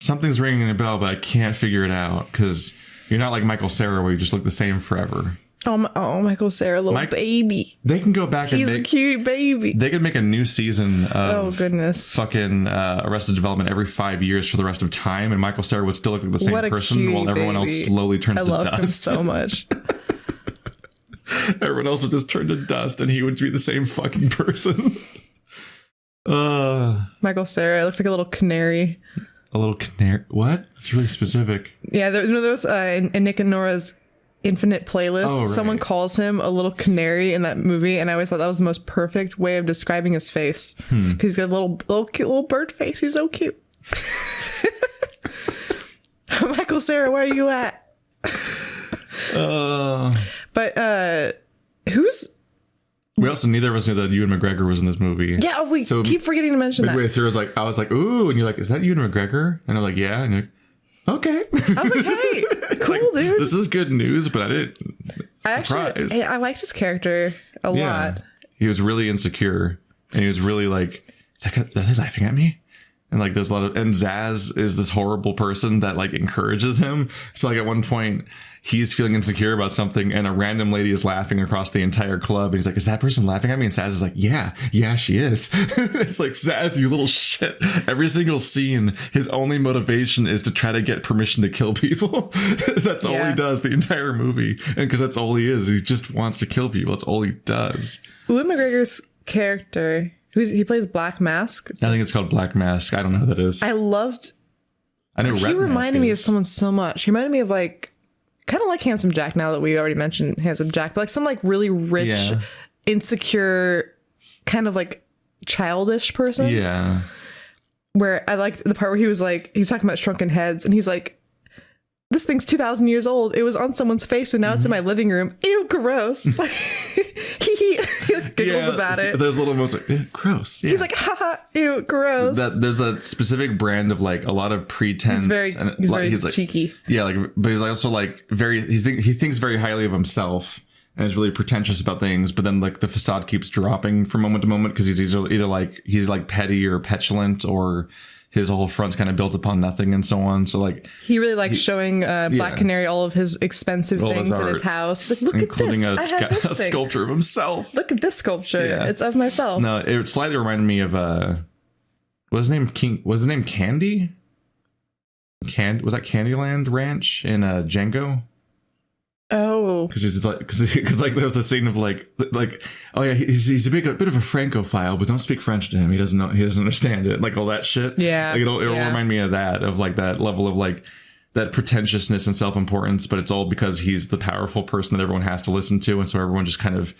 S2: something's ringing a bell, but I can't figure it out because You're not like Michael Cera where you just look the same forever.
S1: Michael Cera, baby.
S2: They can go back and
S1: He's a cute baby.
S2: They could make a new season of
S1: goodness.
S2: fucking Arrested Development every 5 years for the rest of time, and Michael Cera would still look like the same person while everyone else slowly turns to dust. I love him
S1: so much.
S2: Everyone else would just turn to dust, and he would be the same fucking person.
S1: Michael Cera looks like a little canary.
S2: A little canary? What? It's really specific.
S1: Yeah, there was in Nick and Nora's Infinite Playlist. Right. Someone calls him a little canary in that movie, and I always thought that was the most perfect way of describing his face because he's got a little cute little bird face. He's so cute. Michael Cera, where are you at? But who's?
S2: We also neither of us knew that Ewan McGregor was in this movie.
S1: Yeah, we keep forgetting to mention that.
S2: Midway through, I was like, ooh, and you're like, is that Ewan McGregor? And I'm like, yeah, and you're like, okay.
S1: I was like, hey, cool, dude.
S2: This is good news, but I didn't.
S1: I liked his character a lot.
S2: He was really insecure, and he was really like, are they laughing at me? And like, there's a lot of, and Zaz is this horrible person that like encourages him. So like at one point, he's feeling insecure about something, and a random lady is laughing across the entire club. And he's like, is that person laughing at me? And Zaz is like, yeah, she is. It's like, Zaz, you little shit. Every single scene, his only motivation is to try to get permission to kill people. That's all he does the entire movie. And because that's all he is. He just wants to kill people. That's all he does.
S1: Ewan McGregor's character, he plays Black Mask.
S2: I think it's called Black Mask. I don't know who that is.
S1: I know he reminded me of someone so much. He reminded me of like, kind of like Handsome Jack, now that we already mentioned Handsome Jack, but like some like really rich, insecure, kind of like childish person.
S2: Yeah.
S1: Where I liked the part where he was like, he's talking about shrunken heads, and he's like, this thing's 2,000 years old. It was on someone's face, and now it's in my living room. Ew, gross. He giggles about it.
S2: There's little moments like, gross. Yeah.
S1: He's like, haha, ew, gross.
S2: There's a specific brand of like a lot of pretense.
S1: He's very like, cheeky.
S2: Yeah, like, but he's also like he thinks very highly of himself and is really pretentious about things. But then like the facade keeps dropping from moment to moment because he's either like he's like petty or petulant, or his whole front's kind of built upon nothing and so on. So like
S1: he really likes showing Black Canary all of his expensive things in his house. He's like, look
S2: including
S1: at this,
S2: including a sculpture of himself.
S1: Look at this sculpture. Yeah. It's of myself.
S2: No, it slightly reminded me of what's his name? Was his name Candy? Was that Candyland Ranch in Django?
S1: Oh,
S2: because like there was the scene of like oh yeah, he's a bit of a Francophile, but don't speak French to him. He doesn't understand it, like all that shit.
S1: Yeah,
S2: like it'll remind me of that, of like that level of like that pretentiousness and self-importance, but it's all because he's the powerful person that everyone has to listen to, and so everyone just kind of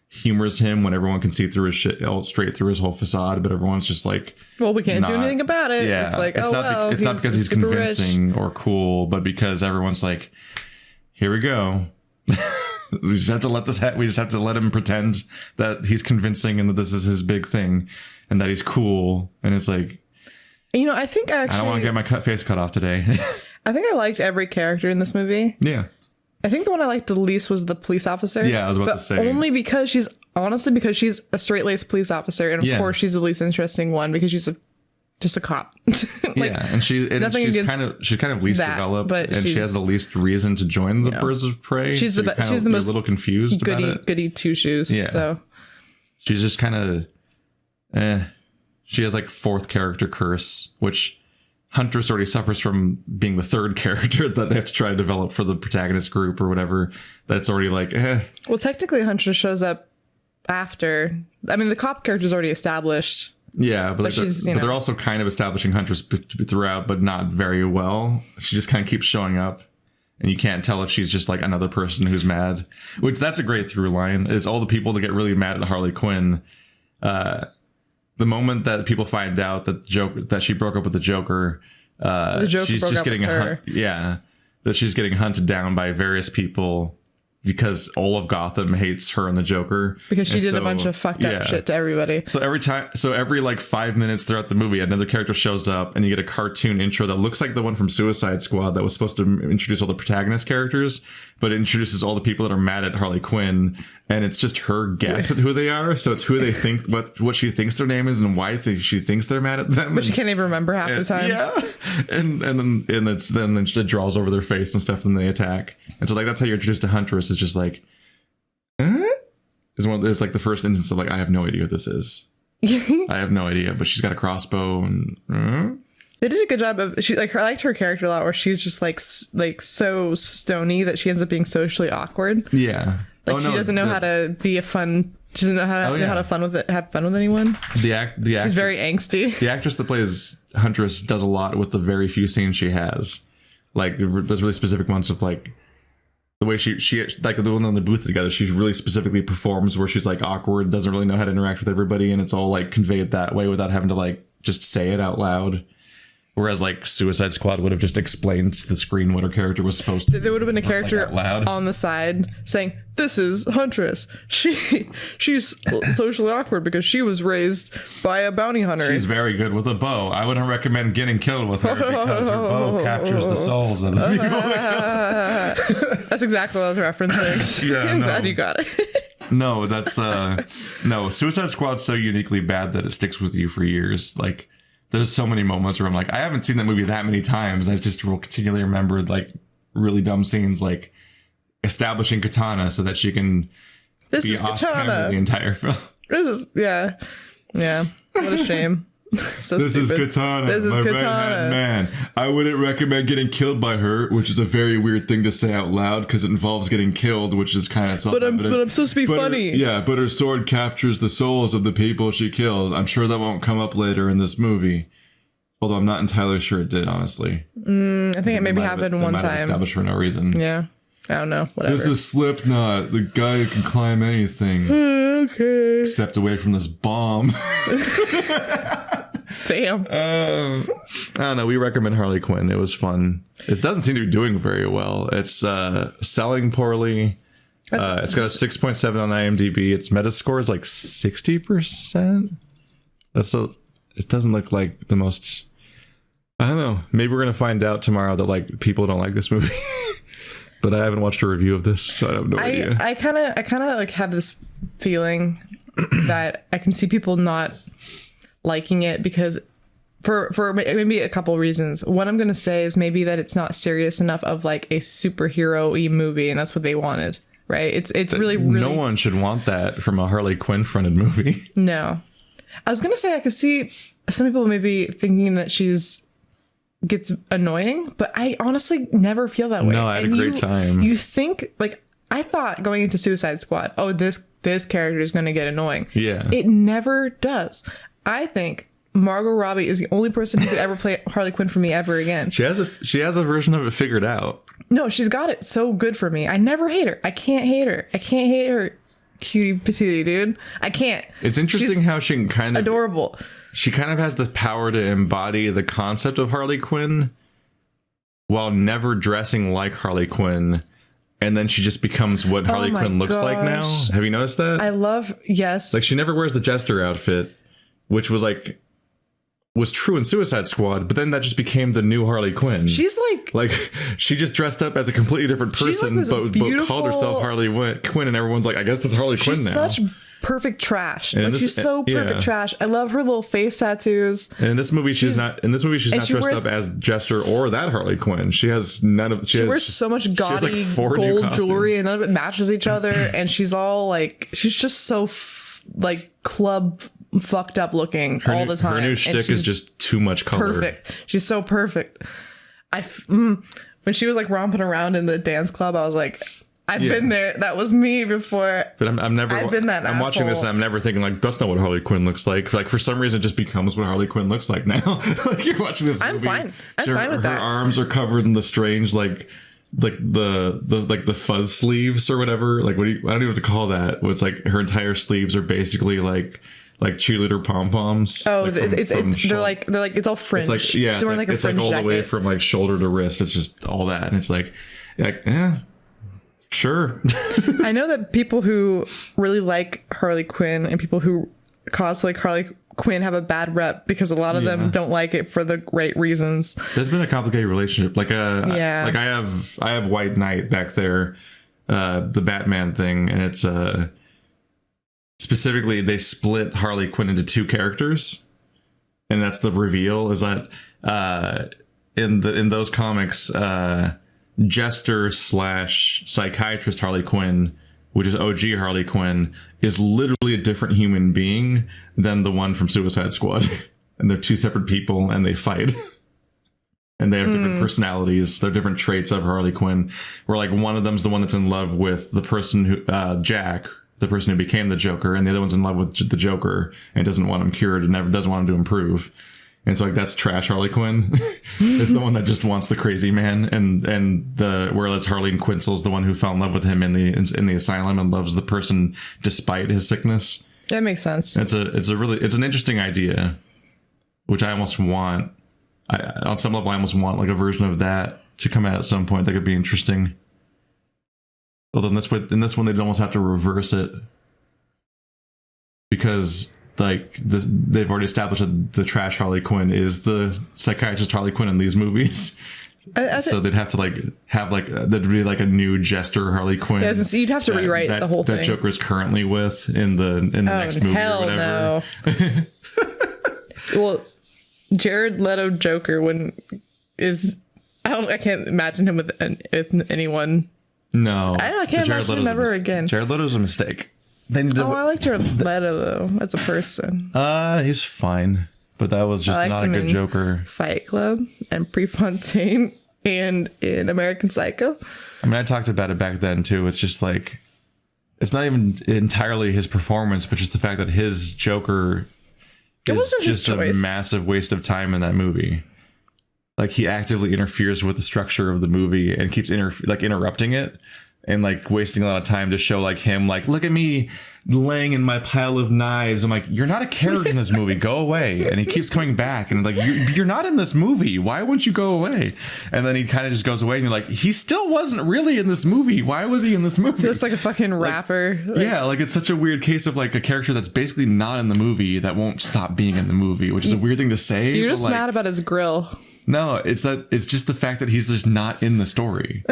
S2: humors him when everyone can see through his shit, all straight through his whole facade, but everyone's just like,
S1: well, we can't do anything about it.
S2: Yeah,
S1: it's like,
S2: it's not because he's convincing or cool, but because everyone's like, here we go. We just have to let we just have to let him pretend that he's convincing and that this is his big thing and that he's cool. And it's like,
S1: I think I
S2: don't want to get my face cut off today.
S1: I think I liked every character in this movie.
S2: Yeah.
S1: I think the one I liked the least was the police officer.
S2: Yeah, I was about to say.
S1: Only because she's a straight-laced police officer. And of course she's the least interesting one because she's just a cop.
S2: Like, yeah, and she's kind of least developed, and she has the least reason to join the Birds of Prey.
S1: She's the most
S2: a little confused about it.
S1: Goody two shoes. Yeah, so
S2: she's just kind of she has like fourth character curse, which Huntress already suffers from being the third character that they have to try to develop for the protagonist group or whatever. That's already like
S1: Well, technically Huntress shows up after. I mean, the cop character's already established.
S2: Yeah, but they're also kind of establishing Huntress throughout, but not very well. She just kind of keeps showing up, and you can't tell if she's just like another person who's mad. Which that's a great through line, is all the people that get really mad at Harley Quinn. The moment that people find out that she broke up with the Joker,
S1: she's just getting
S2: that she's getting hunted down by various people because all of Gotham hates her and the Joker.
S1: Because she did a bunch of fucked up shit to everybody.
S2: So every like 5 minutes throughout the movie, another character shows up and you get a cartoon intro that looks like the one from Suicide Squad that was supposed to introduce all the protagonist characters, but it introduces all the people that are mad at Harley Quinn, and it's just her guess at who they are. So it's who they think, what she thinks their name is and why she thinks they're mad at them.
S1: But she can't even remember half the time.
S2: Yeah. And then it draws over their face and stuff, and they attack. And so like that's how you're introduced to Huntress. Is just like, is like the first instance of like, I have no idea what this is. I have no idea, but she's got a crossbow and.
S1: They did a good job of I liked her character a lot, where she's just like so stony that she ends up being socially awkward.
S2: Yeah,
S1: she doesn't know how to be a fun. She doesn't know how to have fun with anyone.
S2: She's
S1: very angsty.
S2: The actress that plays Huntress does a lot with the very few scenes she has. Like there's really specific ones of like. The way she like the one on the booth together, she really specifically performs where she's like awkward, doesn't really know how to interact with everybody, and it's all like conveyed that way without having to like just say it out loud. Whereas like Suicide Squad would have just explained to the screen what her character was supposed to be.
S1: There would have been a character on the side saying, "This is Huntress. She's socially awkward because she was raised by a bounty hunter.
S2: She's very good with a bow. I wouldn't recommend getting killed with her because her bow captures the souls of the people."
S1: That's exactly what I was referencing.
S2: Yeah,
S1: I'm glad you got it.
S2: No, that's no. Suicide Squad's so uniquely bad that it sticks with you for years. Like. There's so many moments where I'm like, I haven't seen that movie that many times. I just will continually remember like really dumb scenes, like establishing Katana so that she can be off camera the entire film.
S1: Yeah. What a shame. So
S2: this
S1: stupid.
S2: is Katana.
S1: This is
S2: my
S1: Katana.
S2: right-hand man. I wouldn't recommend getting killed by her, which is a very weird thing to say out loud because it involves getting killed, which is kind of self-evident.
S1: But I'm supposed to be funny.
S2: But her sword captures the souls of the people she kills. I'm sure that won't come up later in this movie. Although I'm not entirely sure it did, honestly.
S1: I think it maybe happened one time.
S2: Established for no reason.
S1: Yeah. I don't know. Whatever.
S2: This is Slipknot, the guy who can climb anything.
S1: Okay.
S2: Except away from this bomb.
S1: Damn.
S2: I don't know. We recommend Harley Quinn. It was fun. It doesn't seem to be doing very well. It's selling poorly. It's got a 6.7 on IMDb. Its Metascore is like 60%. It doesn't look like the most. I don't know. Maybe we're gonna find out tomorrow that like people don't like this movie. But I haven't watched a review of this, so I have no idea.
S1: I kind of like have this feeling that I can see people not liking it because for maybe a couple reasons. One I'm going to say is maybe that it's not serious enough of like a superhero-y movie, and that's what they wanted, right? It's really
S2: no one should want that from a Harley Quinn fronted movie.
S1: No. I was going to say I could see some people maybe thinking that gets annoying, but I honestly never feel that way.
S2: No, I had a great time.
S1: You think like I thought going into Suicide Squad, oh, this character is going to get annoying.
S2: Yeah.
S1: It never does. I think Margot Robbie is the only person who could ever play Harley Quinn for me ever again.
S2: She has a version of it figured out.
S1: No, she's got it so good for me. I never hate her. I can't hate her. Cutie patootie, dude. I can't.
S2: It's interesting how she can kind of
S1: adorable.
S2: She kind of has the power to embody the concept of Harley Quinn while never dressing like Harley Quinn. And then she just becomes what Harley Quinn looks like now. Have you noticed that?
S1: Yes.
S2: Like she never wears the Jester outfit, which was true in Suicide Squad, but then that just became the new Harley Quinn.
S1: She's like
S2: she just dressed up as a completely different person, but called herself Harley Quinn, and everyone's like, I guess that's Harley Quinn now. She's
S1: such perfect trash. Like she's so perfect trash. I love her little face tattoos.
S2: And in this movie, she's not dressed up as Jester or that Harley Quinn. She has none of. She
S1: wears so much gaudy gold jewelry, and none of it matches each other. And she's all like, she's just so like club fucked up looking all the time.
S2: Her new shtick is just too much color.
S1: Perfect. She's so perfect. When she was like romping around in the dance club, I was like, I've been there. That was me before.
S2: But I'm never.
S1: I've been that.
S2: I'm watching this and I'm never thinking like, that's not what Harley Quinn looks like. Like for some reason, it just becomes what Harley Quinn looks like now. Like you're watching this movie.
S1: I'm fine with that.
S2: Her arms are covered in the strange like the fuzz sleeves or whatever. Like I don't even know what to call that. It's like her entire sleeves are basically like cheerleader pom poms.
S1: Oh, like they're like it's all fringe.
S2: It's like she's wearing it's like all jacket. The way from like shoulder to wrist. It's just all that, and it's like yeah. Sure.
S1: I know that people who really like Harley Quinn and people who cosplay Harley Quinn have a bad rep because a lot of them don't like it for the right reasons.
S2: There's been a complicated relationship. Like I have White Knight back there, the Batman thing, and it's specifically they split Harley Quinn into two characters, and that's the reveal is that in those comics, Jester / psychiatrist Harley Quinn, which is OG Harley Quinn, is literally a different human being than the one from Suicide Squad. And they're two separate people and they fight. And they have different personalities. They're different traits of Harley Quinn. Where like one of them's the one that's in love with the person who, Jack, the person who became the Joker, and the other one's in love with the Joker and doesn't want him cured and never doesn't want him to improve. And so like that's trash Harley Quinn is the one that just wants the crazy man, and whereas Harley Quinzel's the one who fell in love with him in the asylum and loves the person despite his sickness. That
S1: makes sense.
S2: It's an interesting idea, which I almost want. On some level, I almost want like a version of that to come out at some point that could be interesting. Although in this one they'd almost have to reverse it because. Like this, they've already established that the trash Harley Quinn is the psychiatrist Harley Quinn in these movies. So they'd have to there'd be like a new Jester Harley Quinn.
S1: Yeah, so you'd have to rewrite the whole thing.
S2: That Joker's currently with in the next movie or whatever. No.
S1: Well, Jared Leto Joker I can't imagine him with anyone.
S2: No,
S1: I can't imagine him ever again.
S2: Jared Leto's a mistake.
S1: I like Jared Leto though as a person.
S2: He's fine, but that was just not a good Joker.
S1: Fight Club and Prefontaine and in American Psycho.
S2: I mean, I talked about it back then too. It's just like it's not even entirely his performance, but just the fact that his Joker is just a massive waste of time in that movie. Like he actively interferes with the structure of the movie and keeps interrupting it. And like wasting a lot of time to show like him like, look at me laying in my pile of knives. I'm like, you're not a character in this movie. Go away. And he keeps coming back and like, you're not in this movie. Why won't you go away? And then he kind of just goes away and you're like, he still wasn't really in this movie. Why was he in this movie?
S1: Looks like a fucking rapper.
S2: Yeah, like it's such a weird case of like a character that's basically not in the movie that won't stop being in the movie, which is a weird thing to say.
S1: You're just mad about his grill.
S2: No, it's just the fact that he's just not in the story.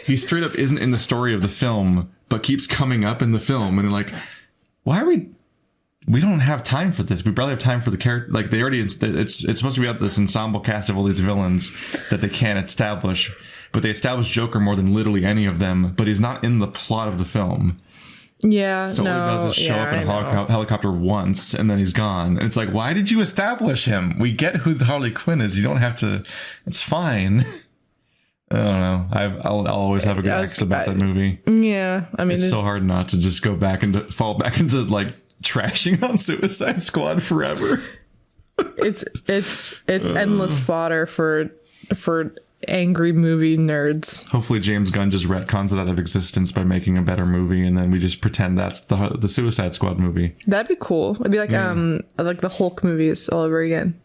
S2: He straight up isn't in the story of the film, but keeps coming up in the film. And they're like, why are we don't have time for this. We barely have time for the character. Like it's supposed to be about this ensemble cast of all these villains that they can't establish, but they establish Joker more than literally any of them, but he's not in the plot of the film.
S1: Yeah.
S2: So all he does is show up in a helicopter once and then he's gone. And it's like, why did you establish him? We get who the Harley Quinn is. You don't have to. It's fine. I don't know. I'll always have a good ex about that movie.
S1: Yeah. I mean,
S2: it's so hard not to just fall back into like trashing on Suicide Squad forever.
S1: It's endless fodder for angry movie nerds.
S2: Hopefully James Gunn just retcons it out of existence by making a better movie, and then we just pretend that's the Suicide Squad movie.
S1: That'd be cool. It'd be like like the Hulk movies all over again.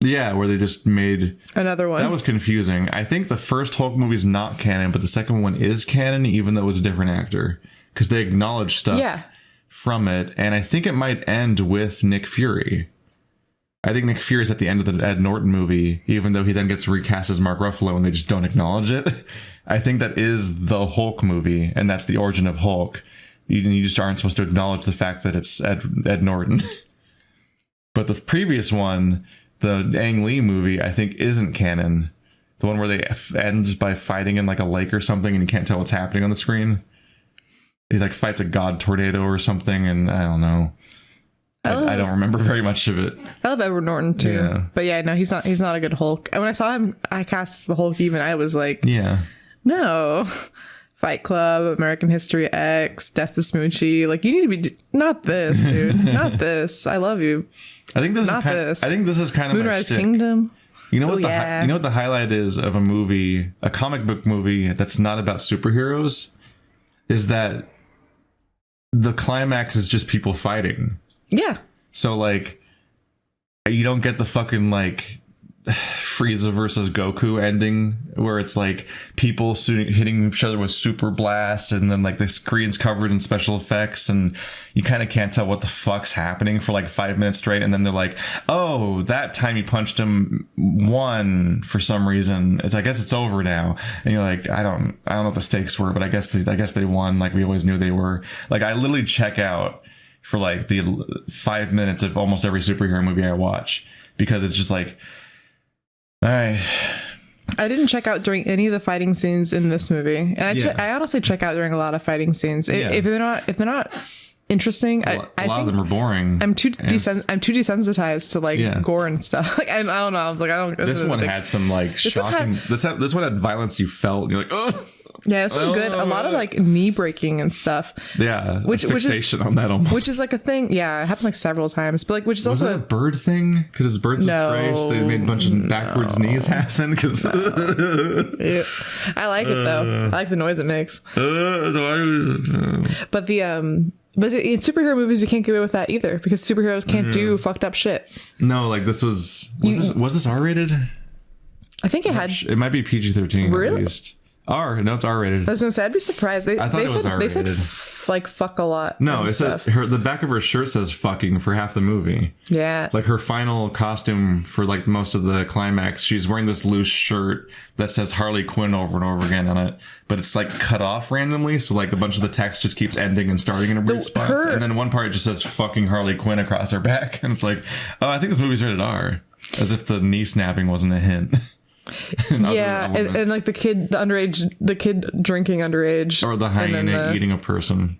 S2: Yeah, where they just made
S1: another one.
S2: That was confusing. I think the first Hulk movie is not canon, but the second one is canon, even though it was a different actor, because they acknowledged stuff from it, and I think it might end with Nick Fury. I think Nick Fury is at the end of the Ed Norton movie, even though he then gets recast as Mark Ruffalo and they just don't acknowledge it. I think that is the Hulk movie, and that's the origin of Hulk. You just aren't supposed to acknowledge the fact that it's Ed Norton. But the previous one, the Ang Lee movie, I think isn't canon. The one where they end by fighting in like a lake or something and you can't tell what's happening on the screen. He like fights a god tornado or something, and I don't know. I don't remember very much of it.
S1: I love Edward Norton too. Yeah. But yeah, no, he's not a good Hulk. And when I saw him, I cast the Hulk even, I was like, no. Fight Club, American History X, Death to Smoochie. Like, you need to be not this, dude. Not this. I love you.
S2: I think this is kind of
S1: Moonrise Kingdom.
S2: You know what you know what the highlight is of a movie, a comic book movie that's not about superheroes, is that the climax is just people fighting.
S1: Yeah.
S2: So like, you don't get the fucking like Frieza versus Goku ending where it's like people hitting each other with super blasts, and then like the screen's covered in special effects, and you kind of can't tell what the fuck's happening for like 5 minutes straight, and then they're like, oh, that time you punched him won for some reason. I guess it's over now, and you're like, I don't know what the stakes were, but I guess they won like we always knew they were. Like I literally check out for like the 5 minutes of almost every superhero movie I watch, because it's just like, all right.
S1: I didn't check out during any of the fighting scenes in this movie, and I honestly check out during a lot of fighting scenes. If they're not interesting, I think
S2: of them are boring.
S1: I'm too desensitized to like gore and stuff. Like I don't know. I was like, I don't.
S2: This one had some like shocking. This one had violence you felt. And you're like, oh.
S1: Yeah, it's good. A lot of like knee breaking and stuff.
S2: Yeah, fixation on that almost.
S1: Which is like a thing. Yeah, it happened like several times. But like, which is
S2: was
S1: also
S2: that a bird thing? Because birds of prey, so they made a bunch of backwards knees happen. Because
S1: I like it though. I like the noise it makes. But in superhero movies, you can't get away with that either, because superheroes can't do fucked up shit.
S2: No, like this was this R-rated?
S1: I think it
S2: might be PG-13
S1: really?
S2: At least. It's R-rated.
S1: I was gonna say, I'd be surprised.
S2: I thought it was R-rated.
S1: They said like fuck a lot.
S2: No, it said the back of her shirt says fucking for half the movie.
S1: Yeah.
S2: Like her final costume for like most of the climax, she's wearing this loose shirt that says Harley Quinn over and over again on it, but it's like cut off randomly, so like a bunch of the text just keeps ending and starting in a weird spots, and then one part just says fucking Harley Quinn across her back, and it's like, oh, I think this movie's rated R, as if the knee snapping wasn't a hint.
S1: Yeah, and like the kid drinking underage,
S2: or the hyena eating a person.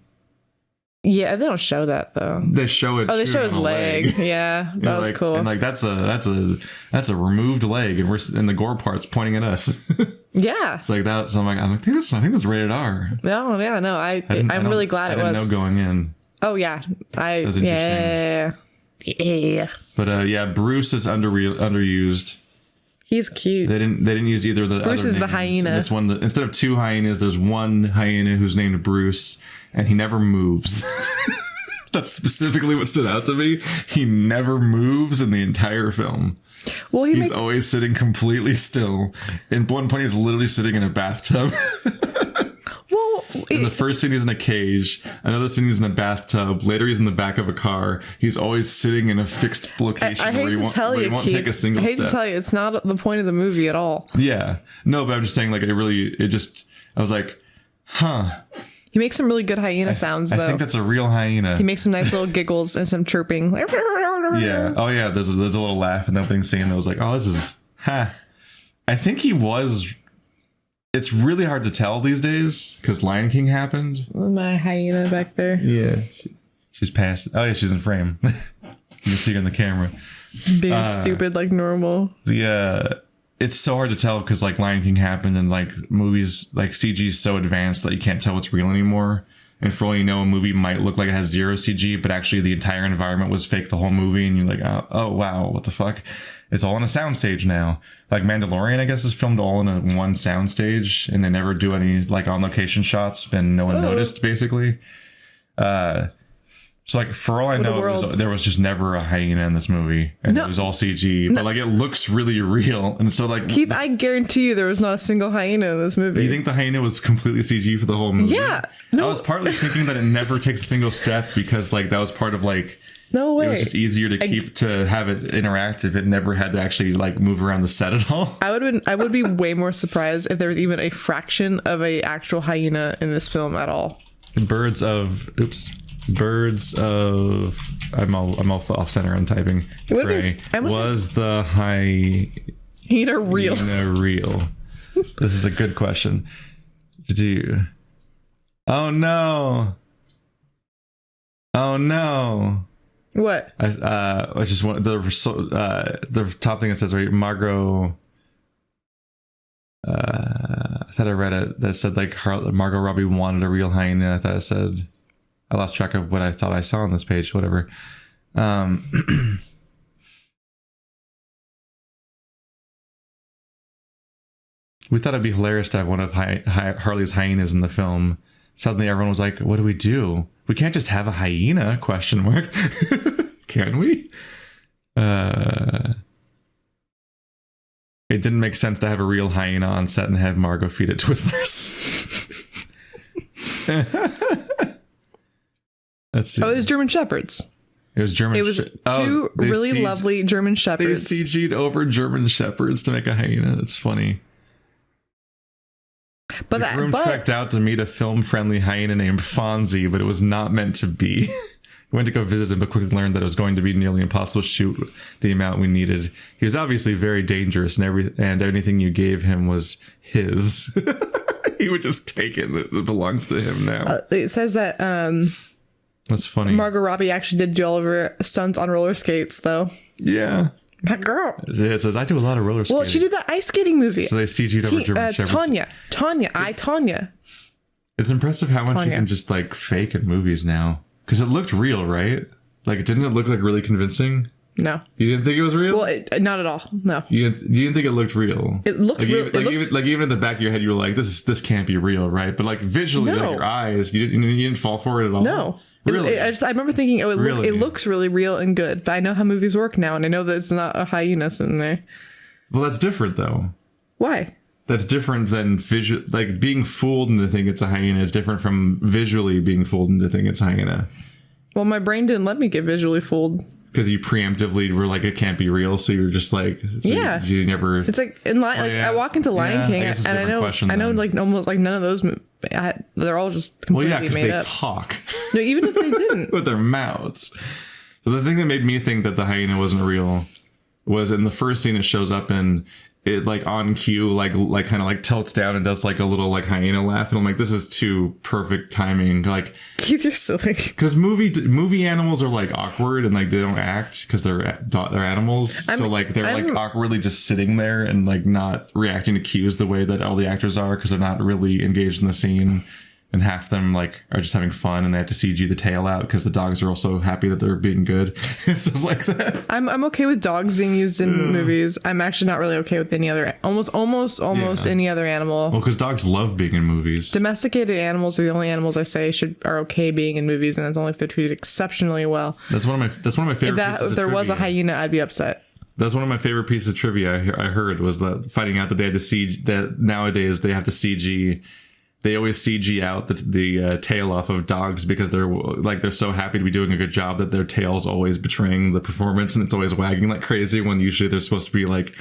S1: Yeah, they don't show that though.
S2: They show it.
S1: Oh, they show his leg. Yeah, that was cool.
S2: And like that's a removed leg, and the gore part's pointing at us.
S1: Yeah,
S2: it's like that. So I'm like, I think this is rated R.
S1: No, yeah, no, I'm really glad it was.
S2: I didn't know going in.
S1: Oh yeah, that was
S2: interesting.
S1: Yeah.
S2: But Bruce is underused.
S1: He's cute.
S2: They didn't use either of the
S1: Bruce
S2: other
S1: is
S2: names.
S1: the hyena.
S2: This one, instead of two hyenas, there's one hyena who's named Bruce, and he never moves. That's specifically what stood out to me. He never moves in the entire film. Well, he's always sitting completely still. In one point, he's literally sitting in a bathtub. In the first scene, he's in a cage. Another scene, he's in a bathtub. Later, he's in the back of a car. He's always sitting in a fixed location where he won't take a single step.
S1: I hate to tell you, it's not the point of the movie at all.
S2: Yeah. No, but I'm just saying, like, I was like, huh.
S1: He makes some really good hyena sounds, though.
S2: I think that's a real hyena.
S1: He makes some nice little giggles and some chirping.
S2: Yeah. Oh, yeah. There's a little laugh in the opening scene that was like, oh, this is, I think he was... It's really hard to tell these days because Lion King happened.
S1: My hyena back there.
S2: Yeah. She's past. Oh, yeah, she's in frame. You can see her in the camera.
S1: Being stupid like normal.
S2: It's so hard to tell because like Lion King happened and like movies, like CG is so advanced that you can't tell what's real anymore. And for all you know, a movie might look like it has zero CG, but actually the entire environment was fake the whole movie. And you're like, oh wow, what the fuck? It's all on a soundstage now. Like Mandalorian, I guess, is filmed all in one soundstage, and they never do any like on location shots, and no one noticed basically. So like for all I know, there was just never a hyena in this movie, and it was all CG. But like it looks really real, and so like
S1: Keith, I guarantee you there was not a single hyena in this movie.
S2: You think the hyena was completely CG for the whole movie?
S1: Yeah.
S2: No. I was partly thinking that it never takes a single step because like that was part of like.
S1: No way.
S2: It was just easier to have it interactive. It never had to actually like move around the set at all. I
S1: would be way more surprised if there was even a fraction of a actual hyena in this film at all.
S2: Birds of I'm all off center on typing. Was the hyena
S1: real?
S2: This is a good question. Oh no.
S1: What?
S2: I just want the top thing that says right, Margot. I thought I read it that said like Margot Robbie wanted a real hyena. I thought it said. I lost track of what I thought I saw on this page. Whatever. We thought it'd be hilarious to have one of Harley's hyenas in the film. Suddenly everyone was like, what do we do? We can't just have a hyena, ? Can we? It didn't make sense to have a real hyena on set and have Margot feed it Twizzlers. Let's see.
S1: Oh, it was German Shepherds.
S2: It was German.
S1: It was two really lovely German Shepherds.
S2: They CG'd over German Shepherds to make a hyena. That's funny. But the groom trekked out to meet a film-friendly hyena named Fonzie, but it was not meant to be. We went to go visit him, but quickly learned that it was going to be nearly impossible to shoot the amount we needed. He was obviously very dangerous, and anything you gave him was his. He would just take it. It belongs to him now.
S1: It says that
S2: that's funny.
S1: Margot Robbie actually did do all of her stunts on roller skates, though.
S2: Yeah.
S1: That girl.
S2: It says, I do a lot of roller skating.
S1: Well, she did that ice skating movie.
S2: So they CG'd over German Shepherds.
S1: Tanya.
S2: It's impressive how much you can just like fake in movies now. Because it looked real, right? Like, didn't it look like really convincing?
S1: No.
S2: You didn't think it was real?
S1: Well, not at all. No.
S2: You didn't think it looked real?
S1: It looked real.
S2: Even in the back of your head, you were like, this can't be real, right? But like visually, like your eyes, you didn't fall for it at all?
S1: No.
S2: Really?
S1: I remember thinking, it looks really real and good. But I know how movies work now, and I know that it's not a hyena in there.
S2: Well, that's different, though.
S1: Why?
S2: That's different than like being fooled into thinking it's a hyena is different from visually being fooled into thinking it's a hyena.
S1: Well, my brain didn't let me get visually fooled.
S2: Because you preemptively were like, it can't be real, so you're just like, you never.
S1: It's like in I walk into Lion King, and I know like almost like none of those. They're all just completely made up. Well, yeah, because
S2: they talk.
S1: No, even if they didn't,
S2: with their mouths. So the thing that made me think that the hyena wasn't real was in the first scene it shows up in. It like on cue, like kind of like tilts down and does like a little like hyena laugh, and I'm like, this is too perfect timing. Like,
S1: Keith, you're silly.
S2: Because movie animals are like awkward and like they don't act because they're animals, so like they're like awkwardly just sitting there and like not reacting to cues the way that all the actors are because they're not really engaged in the scene. And half them like are just having fun, and they have to CG the tail out because the dogs are also happy that they're being good, stuff like that. I'm
S1: okay with dogs being used in movies. I'm actually not really okay with any other, almost any other animal.
S2: Well, because dogs love being in movies.
S1: Domesticated animals are the only animals I say are okay being in movies, and that's only if they're treated exceptionally well.
S2: That's one of my favorite. If there
S1: was a hyena, I'd be upset.
S2: That's one of my favorite pieces of trivia I heard was that finding out that they had to CG that nowadays they have to CG. They always CG out the tail off of dogs because they're so happy to be doing a good job that their tail's always betraying the performance and it's always wagging like crazy when usually they're supposed to be like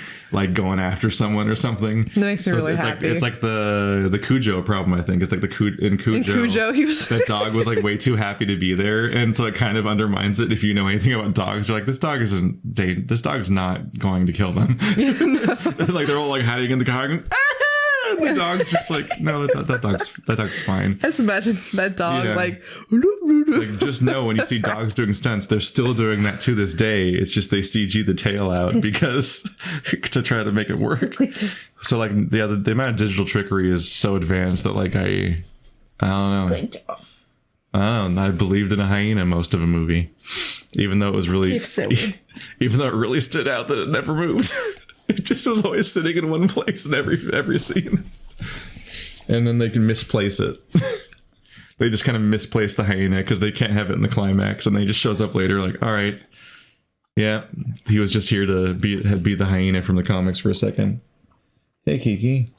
S2: going after someone or something.
S1: That makes me really happy.
S2: It's like the Cujo problem, I think. It's like in Cujo he was that dog was like way too happy to be there, and so it kind of undermines it. If you know anything about dogs, you're like, this dog's not going to kill them. Like they're all like hiding in the car. Going, the dog's just like, no, that dog's fine.
S1: Just imagine that dog like
S2: just know when you see dogs doing stunts, they're still doing that to this day. It's just they CG the tail out because to try to make it work. So like the amount of digital trickery is so advanced that like I don't know. I believed in a hyena most of a movie, even though it really stood out that it never moved. It just was always sitting in one place in every scene. And then they can misplace it. They just kind of misplace the hyena because they can't have it in the climax, and they just shows up later like, all right, yeah, he was just here to be the hyena from the comics for a second. Hey, Kiki.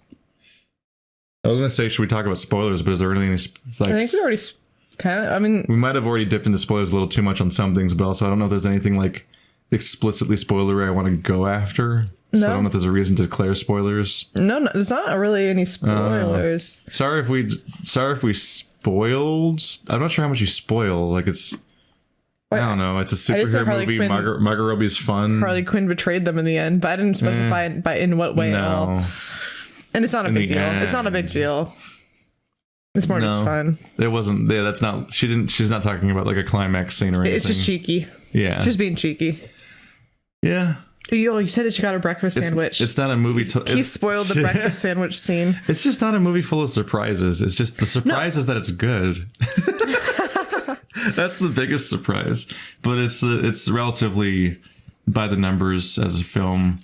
S2: I was going to say, should we talk about spoilers, but is there really any... Like,
S1: I think we already kind of,
S2: we might have already dipped into spoilers a little too much on some things, but also I don't know if there's anything like explicitly spoilery I want to go after. So I don't know if there's a reason to declare spoilers.
S1: No, there's not really any spoilers.
S2: Sorry if we spoiled. I'm not sure how much you spoil. Like it's, I don't know. It's a superhero movie. Margot Robbie's fun.
S1: Harley Quinn betrayed them in the end, but I didn't specify in what way at all. And it's not a big deal. It's not a big deal. It's more just fun.
S2: It wasn't. Yeah, that's not. She's not talking about like a climax scene or anything.
S1: It's just cheeky.
S2: Yeah,
S1: just being cheeky.
S2: Yeah.
S1: You said that she got her breakfast sandwich.
S2: It's not a movie.
S1: Keith spoiled the breakfast sandwich scene.
S2: It's just not a movie full of surprises. It's just the surprise is that it's good. That's the biggest surprise. But it's relatively by the numbers as a film.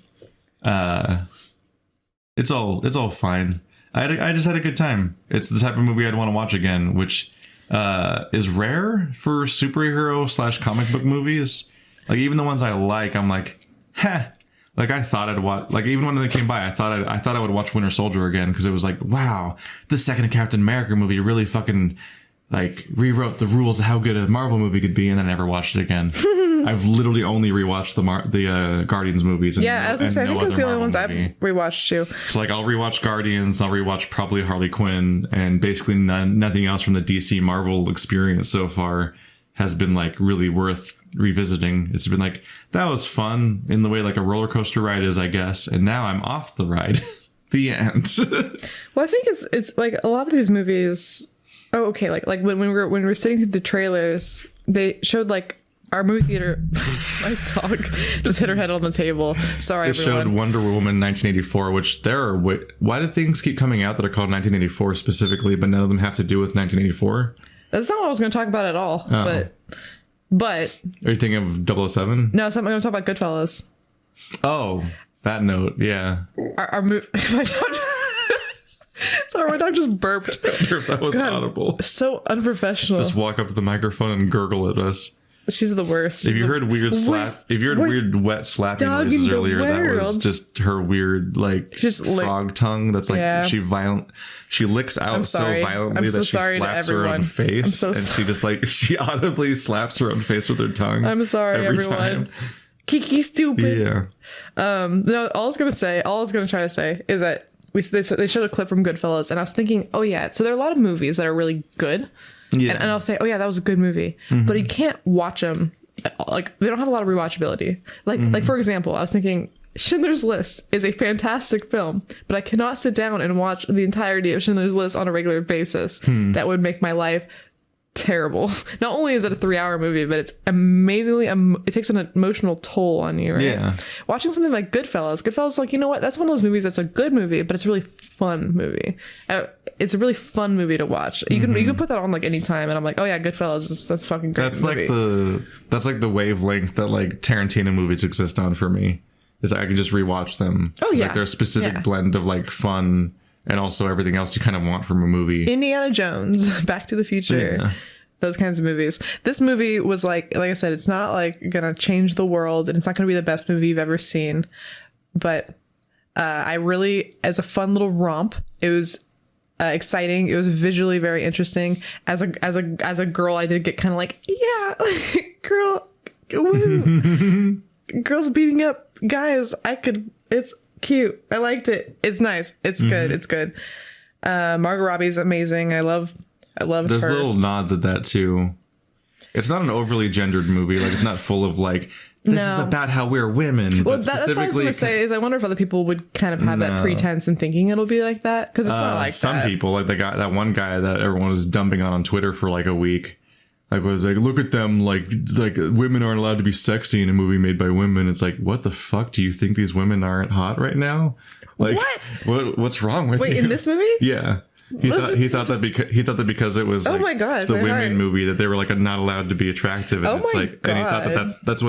S2: It's all fine. I just had a good time. It's the type of movie I'd want to watch again, which is rare for superhero / comic book movies. Like even the ones I like, I'm like, Like I thought I'd watch, like even when they came by, I thought I would watch Winter Soldier again because it was like, wow, the second Captain America movie really fucking like rewrote the rules of how good a Marvel movie could be, and then I never watched it again. I've literally only rewatched the Guardians movies. And
S1: I was gonna say, I think those are the only ones I've rewatched too.
S2: So like I'll rewatch Guardians, I'll rewatch probably Harley Quinn, and basically nothing else from the DC Marvel experience so far has been like really worth revisiting. It's been like, that was fun in the way like a roller coaster ride is, I guess, and now I'm off the ride. The end.
S1: Well, I think it's like a lot of these movies. Oh, okay. Like when we were sitting through the trailers, they showed like our movie theater. My dog just hit her head on the table. Sorry,
S2: it showed Wonder Woman 1984, which there are. Why do things keep coming out that are called 1984 specifically, but none of them have to do with 1984?
S1: That's not what I was going to talk about at all. Oh. But
S2: are you thinking of 007?
S1: No, I'm going to talk about Goodfellas.
S2: Oh, that note, yeah.
S1: Our movie. Sorry, my dog just burped.
S2: I wonder if that was audible.
S1: So unprofessional.
S2: Just walk up to the microphone and gurgle at us.
S1: She's the worst.
S2: If you heard weird wet slapping noises earlier, that was just her weird like just frog tongue. That's like she licks out so violently that she slaps her own face, and she just like she audibly slaps her own face with her tongue.
S1: I'm sorry, everyone. Time. Kiki stupid.
S2: Yeah.
S1: No, all I was gonna try to say is that they showed a clip from Goodfellas, and I was thinking, oh yeah, so there are a lot of movies that are really good. Yeah. And I'll say, oh yeah, that was a good movie. Mm-hmm. But you can't watch them. Like, they don't have a lot of rewatchability. Like for example, I was thinking Schindler's List is a fantastic film, but I cannot sit down and watch the entirety of Schindler's List on a regular basis. That would make my life terrible. Not only is it a 3-hour movie, but it's amazingly it takes an emotional toll on you, right? Yeah. Watching something like Goodfellas, like, you know what, that's one of those movies that's a good movie, but it's a really fun movie. It's a really fun movie to watch. You can put that on like any time, and I'm like, oh yeah, Goodfellas, that's fucking great.
S2: That's like the wavelength that like Tarantino movies exist on for me. Is I can just rewatch them. Oh yeah, like they're a specific blend of like fun and also everything else you kind of want from a movie.
S1: Indiana Jones, Back to the Future, those kinds of movies. This movie was like I said, it's not like gonna change the world, and it's not gonna be the best movie you've ever seen, but I really, as a fun little romp, it was exciting. It was visually very interesting. As a girl, I did get kind of like, yeah, girl, woo. Girls beating up guys. It's cute. I liked it. It's nice. It's good. It's good. Margot Robbie's amazing. I love
S2: There's
S1: her.
S2: Little nods at that too. It's not an overly gendered movie. Like, it's not full of like, this is about how we're women.
S1: Well, that's what I was going to say. Is I wonder if other people would kind of have that pretense and thinking it'll be like that, because it's not like
S2: some people, like that one guy that everyone was dumping on Twitter for like a week. Like, was like, look at them, like women aren't allowed to be sexy in a movie made by women. It's like, what the fuck? Do you think these women aren't hot right now? Like, what's wrong with you?
S1: Wait, in this movie?
S2: Yeah. He thought that because it was like the women movie that they were like not allowed to be attractive, and it's like, and he thought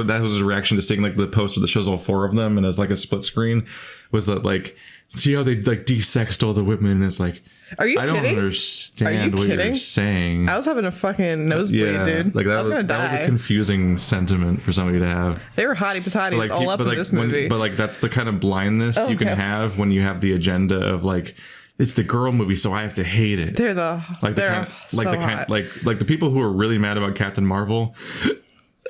S2: that was his reaction to seeing like the poster that shows all 4 of them and as like a split screen, was that like, see how they like de-sexed all the women, and it's like,
S1: are you kidding?
S2: I don't understand what you're saying.
S1: I was having a fucking nosebleed, dude.
S2: Like,
S1: I was gonna die.
S2: That was a confusing sentiment for somebody to have.
S1: They were hottie patati's like, all up in this movie.
S2: But like, that's the kind of blindness you can have when you have the agenda of like, it's the girl movie, so I have to hate it.
S1: They're
S2: the people who are really mad about Captain Marvel.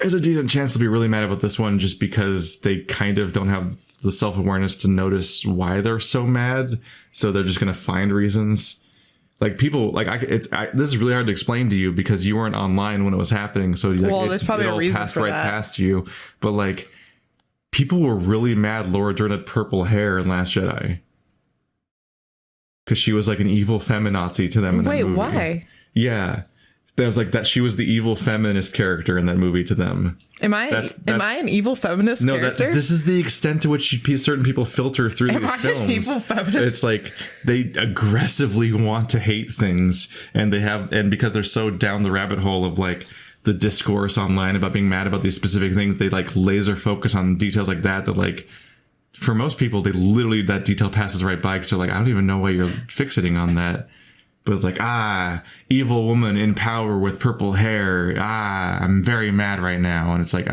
S2: There's a decent chance they'll be really mad about this one just because they kind of don't have the self-awareness to notice why they're so mad. So they're just going to find reasons. Like, people, like, this is really hard to explain to you because you weren't online when it was happening. So like,
S1: there's probably a reason
S2: passed
S1: for
S2: right
S1: that.
S2: Past you. But like, people were really mad Laura Dern had purple hair in Last Jedi. Because she was like an evil feminazi to them in that movie. Wait, why? Yeah. That was like that. She was the evil feminist character in that movie to them.
S1: Am I an evil feminist character?
S2: This is the extent to which certain people filter through these films. An evil feminist? It's like they aggressively want to hate things, and because they're so down the rabbit hole of like the discourse online about being mad about these specific things, they like laser focus on details like that like, for most people, they literally, that detail passes right by because they're like, I don't even know why you're fixating on that. But it's like, evil woman in power with purple hair. I'm very mad right now. And it's like,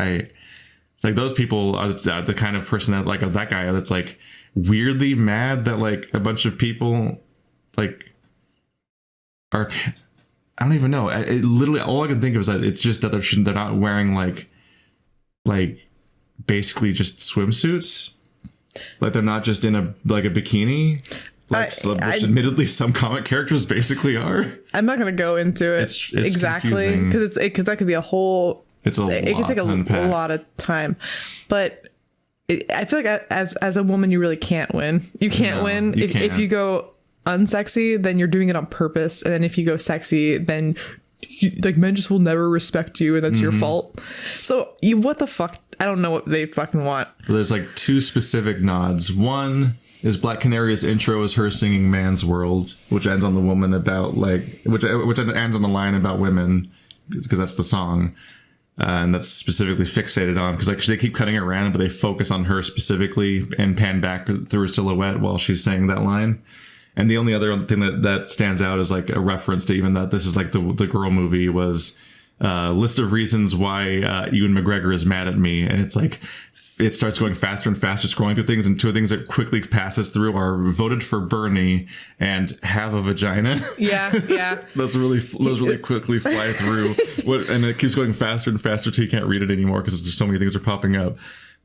S2: It's like those people are the kind of person that like that guy that's like weirdly mad that like a bunch of people like are. I don't even know. Literally, all I can think of is that it's just that they're not wearing like basically just swimsuits. Like they're not just in a bikini. Like which admittedly some comic characters basically are. I'm not gonna go into it
S1: it's exactly because that could be a whole. It could take a lot of time, but I feel like as a woman you really can't win. You can't win if you go unsexy, then you're doing it on purpose, and then if you go sexy, then like men just will never respect you, and that's your fault. So what the fuck? I don't know what they fucking want.
S2: There's like two specific nods. One is Black Canary's intro is her singing "Man's World," which ends on the woman about like which ends on the line about women because that's the song. And that's specifically fixated on because like they keep cutting it around, but they focus on her specifically and pan back through her silhouette while she's saying that line. And the only other thing that stands out is like a reference to even that this is like the girl movie was list of reasons why Ewan McGregor is mad at me. And it's like it starts going faster and faster, scrolling through things. And two things that quickly passes through are voted for Bernie and have a vagina.
S1: Yeah.
S2: those really quickly fly through. And it keeps going faster and faster till you can't read it anymore because there's so many things are popping up.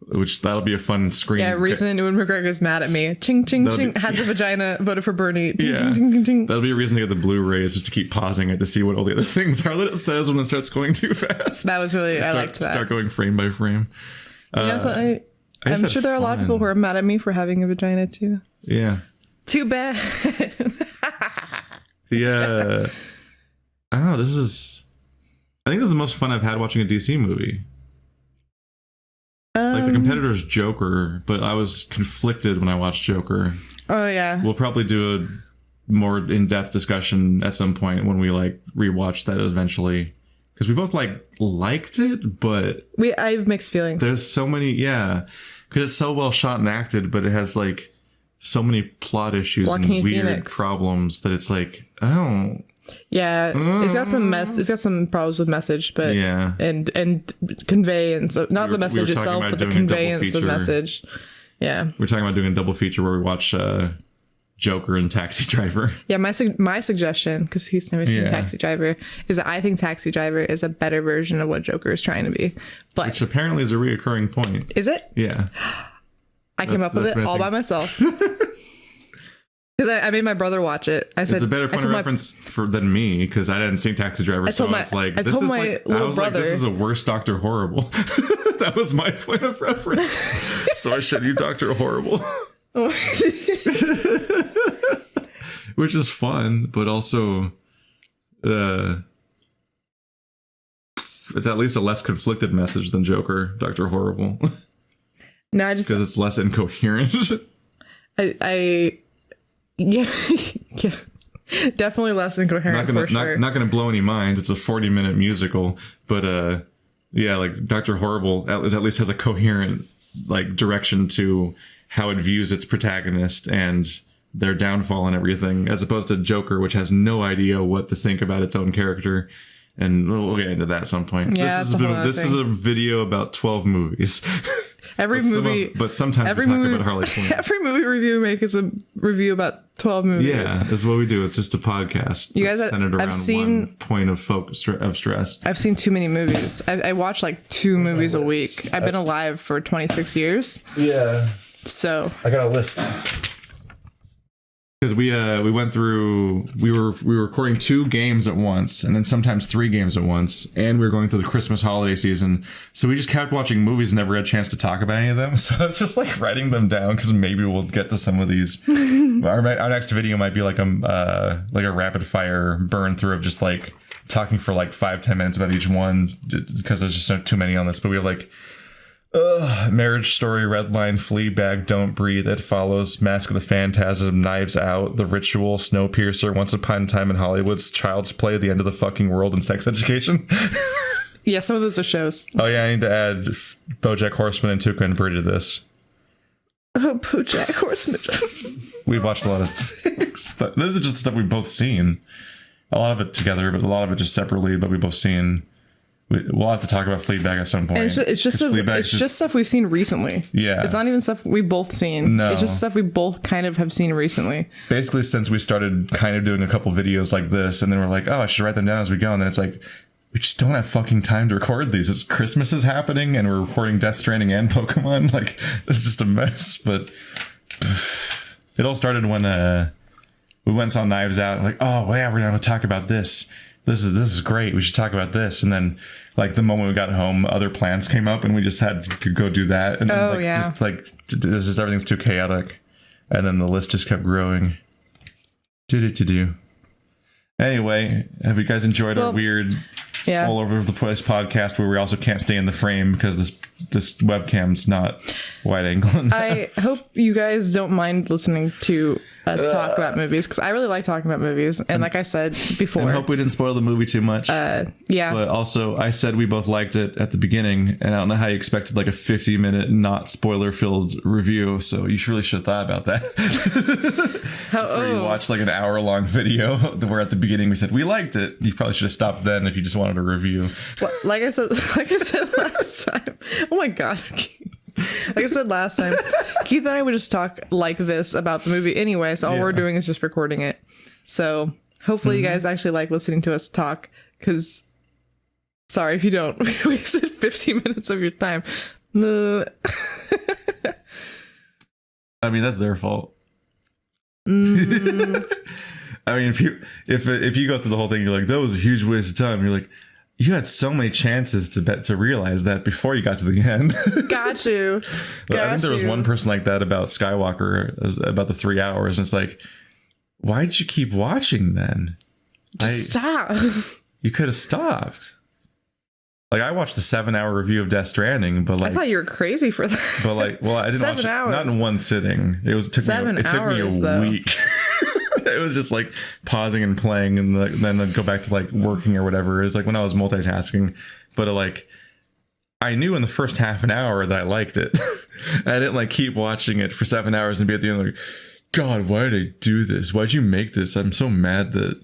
S2: Which that'll be a fun screen.
S1: Yeah, reason Ewan McGregor's mad at me. Ching, ching, ching. Has a vagina. Voted for Bernie. Ching, ching, ching, ching, ching.
S2: That'll be a reason to get the Blu-rays just to keep pausing it to see what all the other things are that it says when it starts going too fast.
S1: That was really, I liked that.
S2: Start going frame by frame.
S1: I'm sure there are a lot of people who are mad at me for having a vagina too.
S2: Yeah.
S1: Too bad.
S2: I don't know. I think this is the most fun I've had watching a DC movie. Like the competitor's Joker, but I was conflicted when I watched Joker.
S1: Oh yeah.
S2: We'll probably do a more in-depth discussion at some point when we like rewatch that eventually, because we both liked it, but
S1: I have mixed feelings.
S2: There's so many, because it's so well shot and acted, but it has like so many plot issues and weird problems that it's like I don't.
S1: Yeah, it's got some problems with message, but and conveyance. Not the message itself, but the conveyance of message. Yeah,
S2: we're talking about doing a double feature where we watch Joker and Taxi Driver.
S1: Yeah, my suggestion, because he's never seen Taxi Driver, is that I think Taxi Driver is a better version of what Joker is trying to be. But
S2: which apparently is a reoccurring point.
S1: Is it?
S2: Yeah.
S1: I came up with it all by myself. Because I made my brother watch it. I said
S2: it's a better point of reference than me because I hadn't seen Taxi Driver. I told my little brother, this is a worse Dr. Horrible. That was my point of reference. So I showed you Dr. Horrible, which is fun, but also it's at least a less conflicted message than Joker, Dr. Horrible.
S1: No,
S2: because it's less incoherent.
S1: Yeah, definitely less incoherent.
S2: Not gonna blow any minds. It's a 40-minute musical, but like Dr. Horrible at least has a coherent like direction to how it views its protagonist and their downfall and everything, as opposed to Joker, which has no idea what to think about its own character. And we'll get into that at some point.
S1: Yeah,
S2: this is a video about 12 movies. But sometimes we talk about Harley Quinn.
S1: Every movie review we make is a review about 12 movies.
S2: Yeah, that's what we do. It's just a podcast.
S1: You guys,
S2: centered around one point of focus of stress.
S1: I've seen too many movies. I watch like 2 movies a week. I've been alive for 26 years.
S2: Yeah.
S1: So
S2: I got a list. Because we went through, we were recording 2 games at once, and then sometimes 3 games at once, and we were going through the Christmas holiday season, so we just kept watching movies and never had a chance to talk about any of them. So it's just like writing them down because maybe we'll get to some of these. Our next video might be like a rapid fire burn through of just like talking for like 5-10 minutes about each one because there's just too many on this. But we have like Marriage Story, Redline, Fleabag, Don't Breathe, It Follows, Mask of the Phantasm, Knives Out, The Ritual, Snowpiercer, Once Upon a Time in Hollywood's Child's Play, The End of the Fucking World, and Sex Education.
S1: Yeah, some of those are shows.
S2: Oh yeah, I need to add BoJack Horseman and Tuca and Brady to this.
S1: Oh, BoJack Horseman.
S2: We've watched a lot of things, but this is just stuff we've both seen. A lot of it together, but a lot of it just separately, but we've both seen. we'll have to talk about Fleabag at some point.
S1: And it's just stuff we've seen recently.
S2: Yeah.
S1: It's not even stuff we've both seen.
S2: No.
S1: It's just stuff we both kind of have seen recently.
S2: Basically, since we started kind of doing a couple videos like this, and then we're like, oh, I should write them down as we go. And then it's like, we just don't have fucking time to record these. It's Christmas is happening, and we're recording Death Stranding and Pokemon. Like, it's just a mess. But it all started when we went and saw Knives Out. And like, oh, yeah, we're going to talk about this. This is great. We should talk about this. And then, like, the moment we got home, other plans came up, and we just had to go do that. And then, everything's too chaotic. And then the list just kept growing. Do. Anyway, have you guys enjoyed our weird, all over the place podcast where we also can't stay in the frame because this webcam's not wide angle?
S1: I hope you guys don't mind listening to us talk about movies, because I really like talking about movies, and like I said before,
S2: I hope we didn't spoil the movie too much.
S1: But
S2: also, I said we both liked it at the beginning, and I don't know how you expected like a 50-minute not spoiler filled review, so you really should have thought about that before you watched like an hour-long video where at the beginning we said we liked it. You probably should have stopped then if you just wanted a review.
S1: Like I said last time. Oh my god. Like I said last time, Keith and I would just talk like this about the movie anyway, so all we're doing is just recording it. So hopefully you guys actually like listening to us talk, because sorry if you don't. We wasted 15 minutes of your time.
S2: I mean, that's their fault. I mean, if you go through the whole thing, you're like, that was a huge waste of time. You're like, you had so many chances to realize that before you got to the end.
S1: Got you.
S2: I think there was one person like that about Skywalker, about the 3 hours, and it's like, why'd you keep watching then?
S1: Just stop.
S2: You could have stopped. Like, I watched the 7-hour review of Death Stranding, but like,
S1: I thought you were crazy for that.
S2: But like, well, I didn't
S1: 7
S2: watch
S1: hours.
S2: It not in one sitting. It took me a week. It was just like pausing and playing, and then I'd go back to like working or whatever. It was like when I was multitasking, but like I knew in the first half an hour that I liked it. I didn't like keep watching it for 7 hours and be at the end like, God, why did I do this? Why'd you make this? I'm so mad that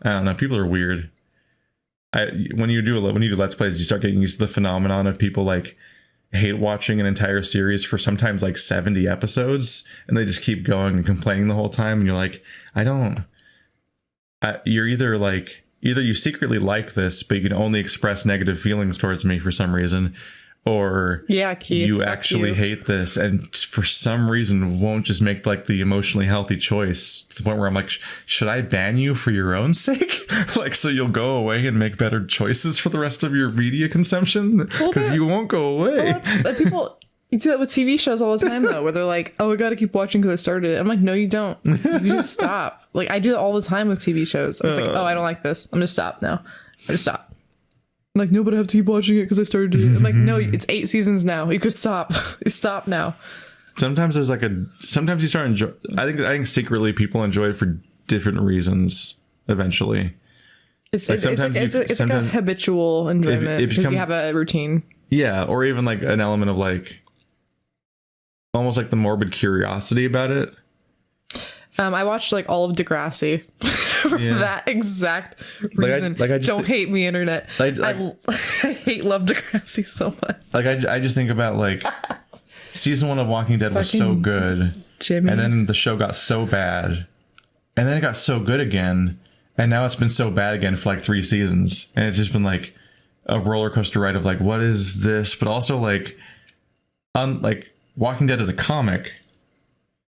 S2: I don't know. People are weird. When you do Let's Plays, you start getting used to the phenomenon of people like hate watching an entire series for sometimes like 70 episodes, and they just keep going and complaining the whole time, and you're like, you're either you secretly like this but you can only express negative feelings towards me for some reason, or
S1: Keith,
S2: you actually hate this and for some reason won't just make like the emotionally healthy choice to the point where I'm like, should I ban you for your own sake? Like, so you'll go away and make better choices for the rest of your media consumption, because you won't go away.
S1: People do that with TV shows all the time though, where they're like, oh, I gotta keep watching because I started it. I'm like, no, you don't. You just stop. Like, I do that all the time with TV shows. It's like, oh, I don't like this, I'm just stop now. I just stop. I'm like, no, but I have to keep watching it because I started it. I'm like, no, it's 8 seasons now. You could stop. Stop now.
S2: Sometimes there's sometimes you start enjoy. I think secretly people enjoy it for different reasons. Eventually, it's like Yeah, or even like an element of like almost like the morbid curiosity about it.
S1: I watched like all of Degrassi for that exact reason. I just don't hate me, internet. I love Degrassi so much.
S2: Like I just think about like season 1 of Walking Dead was so good,
S1: Jimmy.
S2: And then the show got so bad, and then it got so good again, and now it's been so bad again for like 3 seasons, and it's just been like a roller coaster ride of like, what is this? But also like, like Walking Dead is a comic.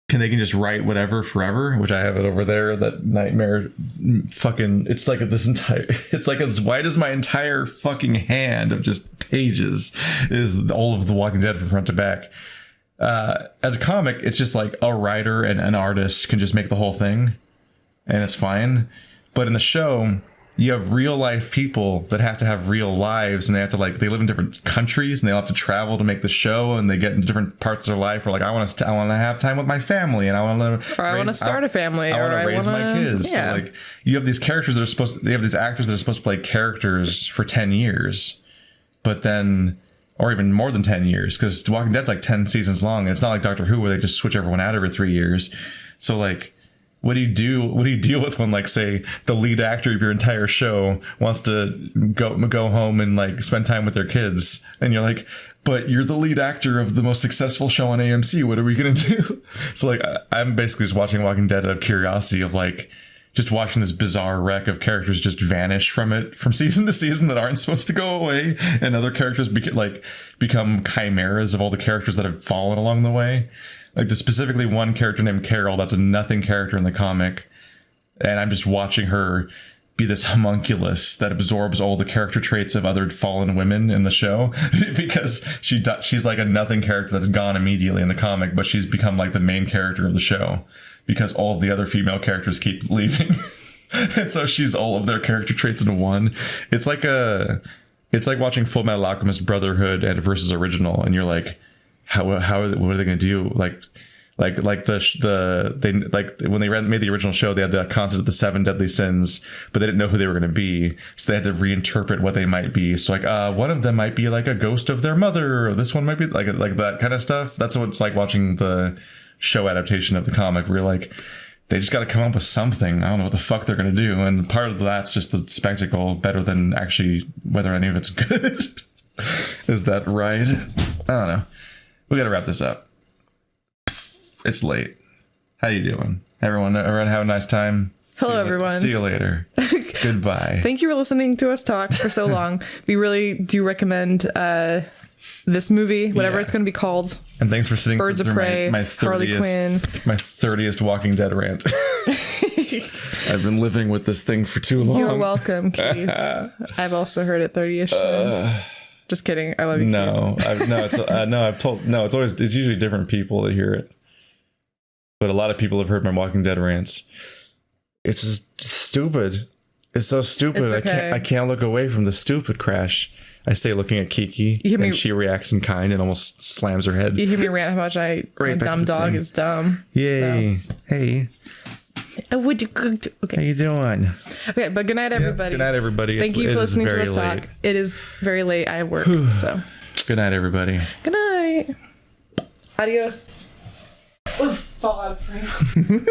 S2: They can just write whatever forever, which I have it over there. That nightmare, fucking. It's like it's like as wide as my entire fucking hand of just pages is all of The Walking Dead from front to back. As a comic, it's just like a writer and an artist can just make the whole thing, and it's fine. But in the show, you have real life people that have to have real lives, and they have to they live in different countries, and they have to travel to make the show, and they get into different parts of their life. Or like, I want to have time with my family, and I want to
S1: start a family,
S2: I want to raise my kids.
S1: Yeah.
S2: So like, you have these characters they have these actors that are supposed to play characters for 10 years, but then, or even more than 10 years, because The Walking Dead's like 10 seasons long, and it's not like Doctor Who where they just switch everyone out every 3 years. So like, what do you do? What do you deal with when, like, say, the lead actor of your entire show wants to go home and, like, spend time with their kids, and you're like, but you're the lead actor of the most successful show on AMC. What are we gonna do? So, like, I'm basically just watching Walking Dead out of curiosity of, like, just watching this bizarre wreck of characters just vanish from season to season that aren't supposed to go away, and other characters become chimeras of all the characters that have fallen along the way. Like, there's specifically one character named Carol that's a nothing character in the comic, and I'm just watching her be this homunculus that absorbs all the character traits of other fallen women in the show because she's like a nothing character that's gone immediately in the comic, but she's become like the main character of the show because all of the other female characters keep leaving. And so she's all of their character traits into one. It's like watching Full Metal Alchemist Brotherhood and versus Original, and you're like, what are they going to do? Like when they made the original show, they had the concept of the 7 deadly sins, but they didn't know who they were going to be, so they had to reinterpret what they might be. So, like, one of them might be like a ghost of their mother, or this one might be like that kind of stuff. That's what it's like watching the show adaptation of the comic, where you're like, they just got to come up with something. I don't know what the fuck they're going to do, and part of that's just the spectacle, better than actually whether any of it's good. Is that right? I don't know. We got to wrap this up. It's late. How you doing? Everyone have a nice time.
S1: Hello, everyone.
S2: See you later. Goodbye.
S1: Thank you for listening to us talk for so long. We really do recommend this movie, whatever it's going to be called.
S2: And thanks for sitting
S1: Birds of Prey,
S2: my
S1: Harley Quinn.
S2: My 30th Walking Dead rant. I've been living with this thing for too long.
S1: You're welcome, Keith. I've also heard it 30-ish times. Just kidding. I love you.
S2: No, it's usually different people that hear it. But a lot of people have heard my Walking Dead rants. It's just stupid. It's so stupid. It's okay. I can't look away from the stupid Crash. I stay looking at Kiki, and she reacts in kind and almost slams her head. You
S1: hear me rant how much my dumb dog is dumb.
S2: Yay. So. Hey.
S1: Would you cook? Okay.
S2: How you doing?
S1: Okay, but good night, everybody.
S2: Good night, everybody.
S1: Thank you for listening to us talk. It is very late. I have work, so.
S2: Good night, everybody.
S1: Good night. Adios. Oof, fall out of frame.